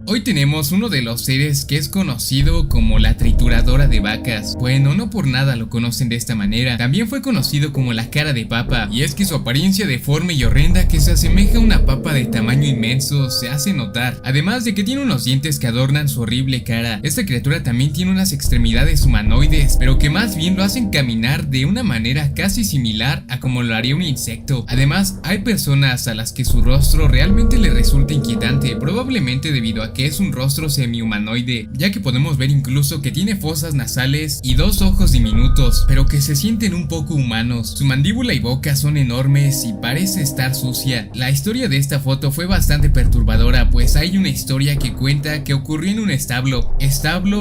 Hoy tenemos uno de los seres que es conocido como la trituradora de vacas. Bueno, no por nada lo conocen de esta manera. También fue conocido como la cara de papa, y es que su apariencia deforme y horrenda que se asemeja a una papa de tamaño inmenso se hace notar. Además de que tiene unos dientes que adornan su horrible cara. Esta criatura también tiene unas extremidades humanoides, pero que más bien lo hacen caminar de una manera casi similar a como lo haría un insecto. Además, hay personas a las que su rostro realmente les resulta inquietante, probablemente debido a que es un rostro semi-humanoide, ya que podemos ver incluso que tiene fosas nasales y 2 ojos diminutos, pero que se sienten un poco humanos. Su mandíbula y boca son enormes y parece estar sucia. La historia de esta foto fue bastante perturbadora, pues hay una historia que cuenta que ocurrió en un establo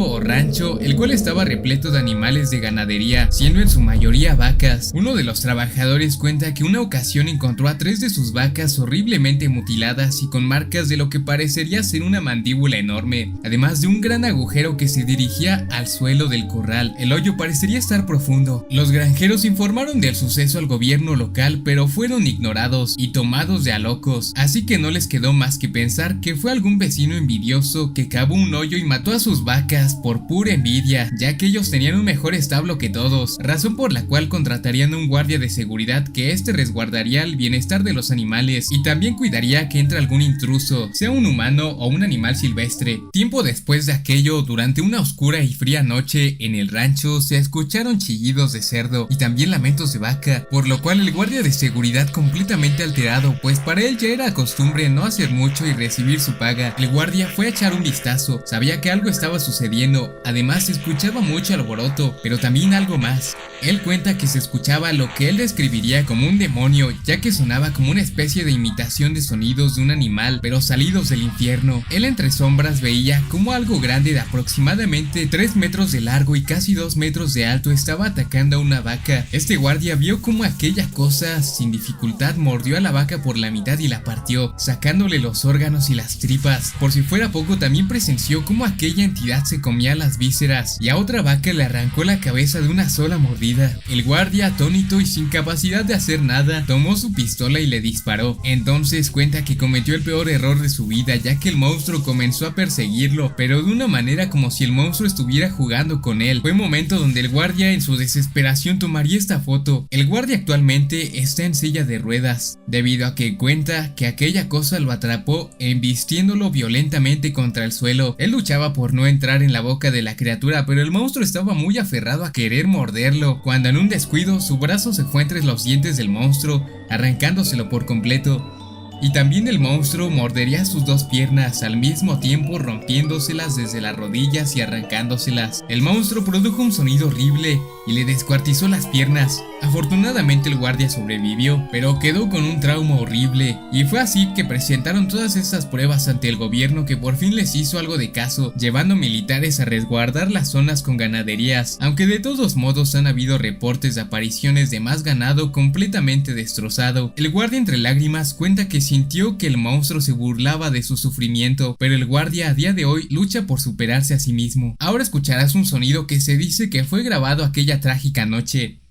o rancho, el cual estaba repleto de animales de ganadería, siendo en su mayoría vacas. Uno de los trabajadores cuenta que una ocasión encontró a 3 de sus vacas horriblemente mutiladas y con marcas de lo que parecería ser una mandíbula mandíbula enorme, además de un gran agujero que se dirigía al suelo del corral. El hoyo parecería estar profundo. Los granjeros informaron del suceso al gobierno local, pero fueron ignorados y tomados de a locos, así que no les quedó más que pensar que fue algún vecino envidioso que cavó un hoyo y mató a sus vacas por pura envidia, ya que ellos tenían un mejor establo que todos, razón por la cual contratarían a un guardia de seguridad que resguardaría el bienestar de los animales y también cuidaría que entre algún intruso, sea un humano o un animal silvestre. Tiempo después de aquello, durante una oscura y fría noche en el rancho se escucharon chillidos de cerdo y también lamentos de vaca, por lo cual el guardia de seguridad, completamente alterado, pues para él ya era costumbre no hacer mucho y recibir su paga, el guardia fue a echar un vistazo. Sabía que algo estaba sucediendo, además se escuchaba mucho alboroto, pero también algo más. Él cuenta que se escuchaba lo que él describiría como un demonio, ya que sonaba como una especie de imitación de sonidos de un animal, pero salidos del infierno. Él entre sombras veía como algo grande de aproximadamente 3 metros de largo y casi 2 metros de alto estaba atacando a una vaca. Este guardia vio como aquella cosa sin dificultad mordió a la vaca por la mitad y la partió, sacándole los órganos y las tripas. Por si fuera poco, también presenció como aquella entidad se comía las vísceras y a otra vaca le arrancó la cabeza de una sola mordida. El guardia, atónito y sin capacidad de hacer nada, tomó su pistola y le disparó. Entonces cuenta que cometió el peor error de su vida, ya que el monstruo comenzó a perseguirlo, pero de una manera como si el monstruo estuviera jugando con él. Fue momento donde el guardia en su desesperación tomaría esta foto. El guardia actualmente está en silla de ruedas, debido a que cuenta que aquella cosa lo atrapó embistiéndolo violentamente contra el suelo. Él luchaba por no entrar en la boca de la criatura, pero el monstruo estaba muy aferrado a querer morderlo, cuando en un descuido su brazo se fue entre los dientes del monstruo, arrancándoselo por completo. Y también el monstruo mordería sus dos piernas al mismo tiempo, rompiéndoselas desde las rodillas y arrancándoselas. El monstruo produjo un sonido horrible y le descuartizó las piernas. Afortunadamente el guardia sobrevivió, pero quedó con un trauma horrible, y fue así que presentaron todas estas pruebas ante el gobierno, que por fin les hizo algo de caso, llevando militares a resguardar las zonas con ganaderías, aunque de todos modos han habido reportes de apariciones de más ganado completamente destrozado. El guardia entre lágrimas cuenta que sintió que el monstruo se burlaba de su sufrimiento, pero el guardia a día de hoy lucha por superarse a sí mismo. Ahora escucharás un sonido que se dice que fue grabado aquella trágica noche.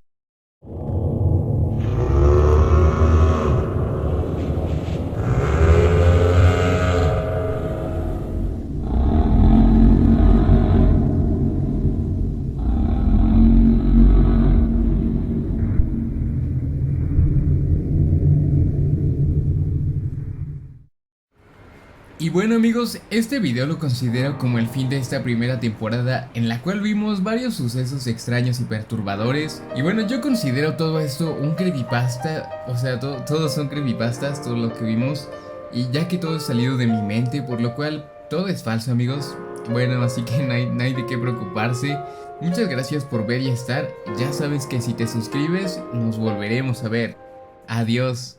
Y bueno amigos, este video lo considero como el fin de esta primera temporada, en la cual vimos varios sucesos extraños y perturbadores. Y bueno, yo considero todo esto un creepypasta, o sea, todos son creepypastas, todo lo que vimos, y ya que todo es salido de mi mente, por lo cual todo es falso amigos. Bueno, así que no hay de qué preocuparse. Muchas gracias por ver y estar. Ya sabes que si te suscribes, nos volveremos a ver. Adiós.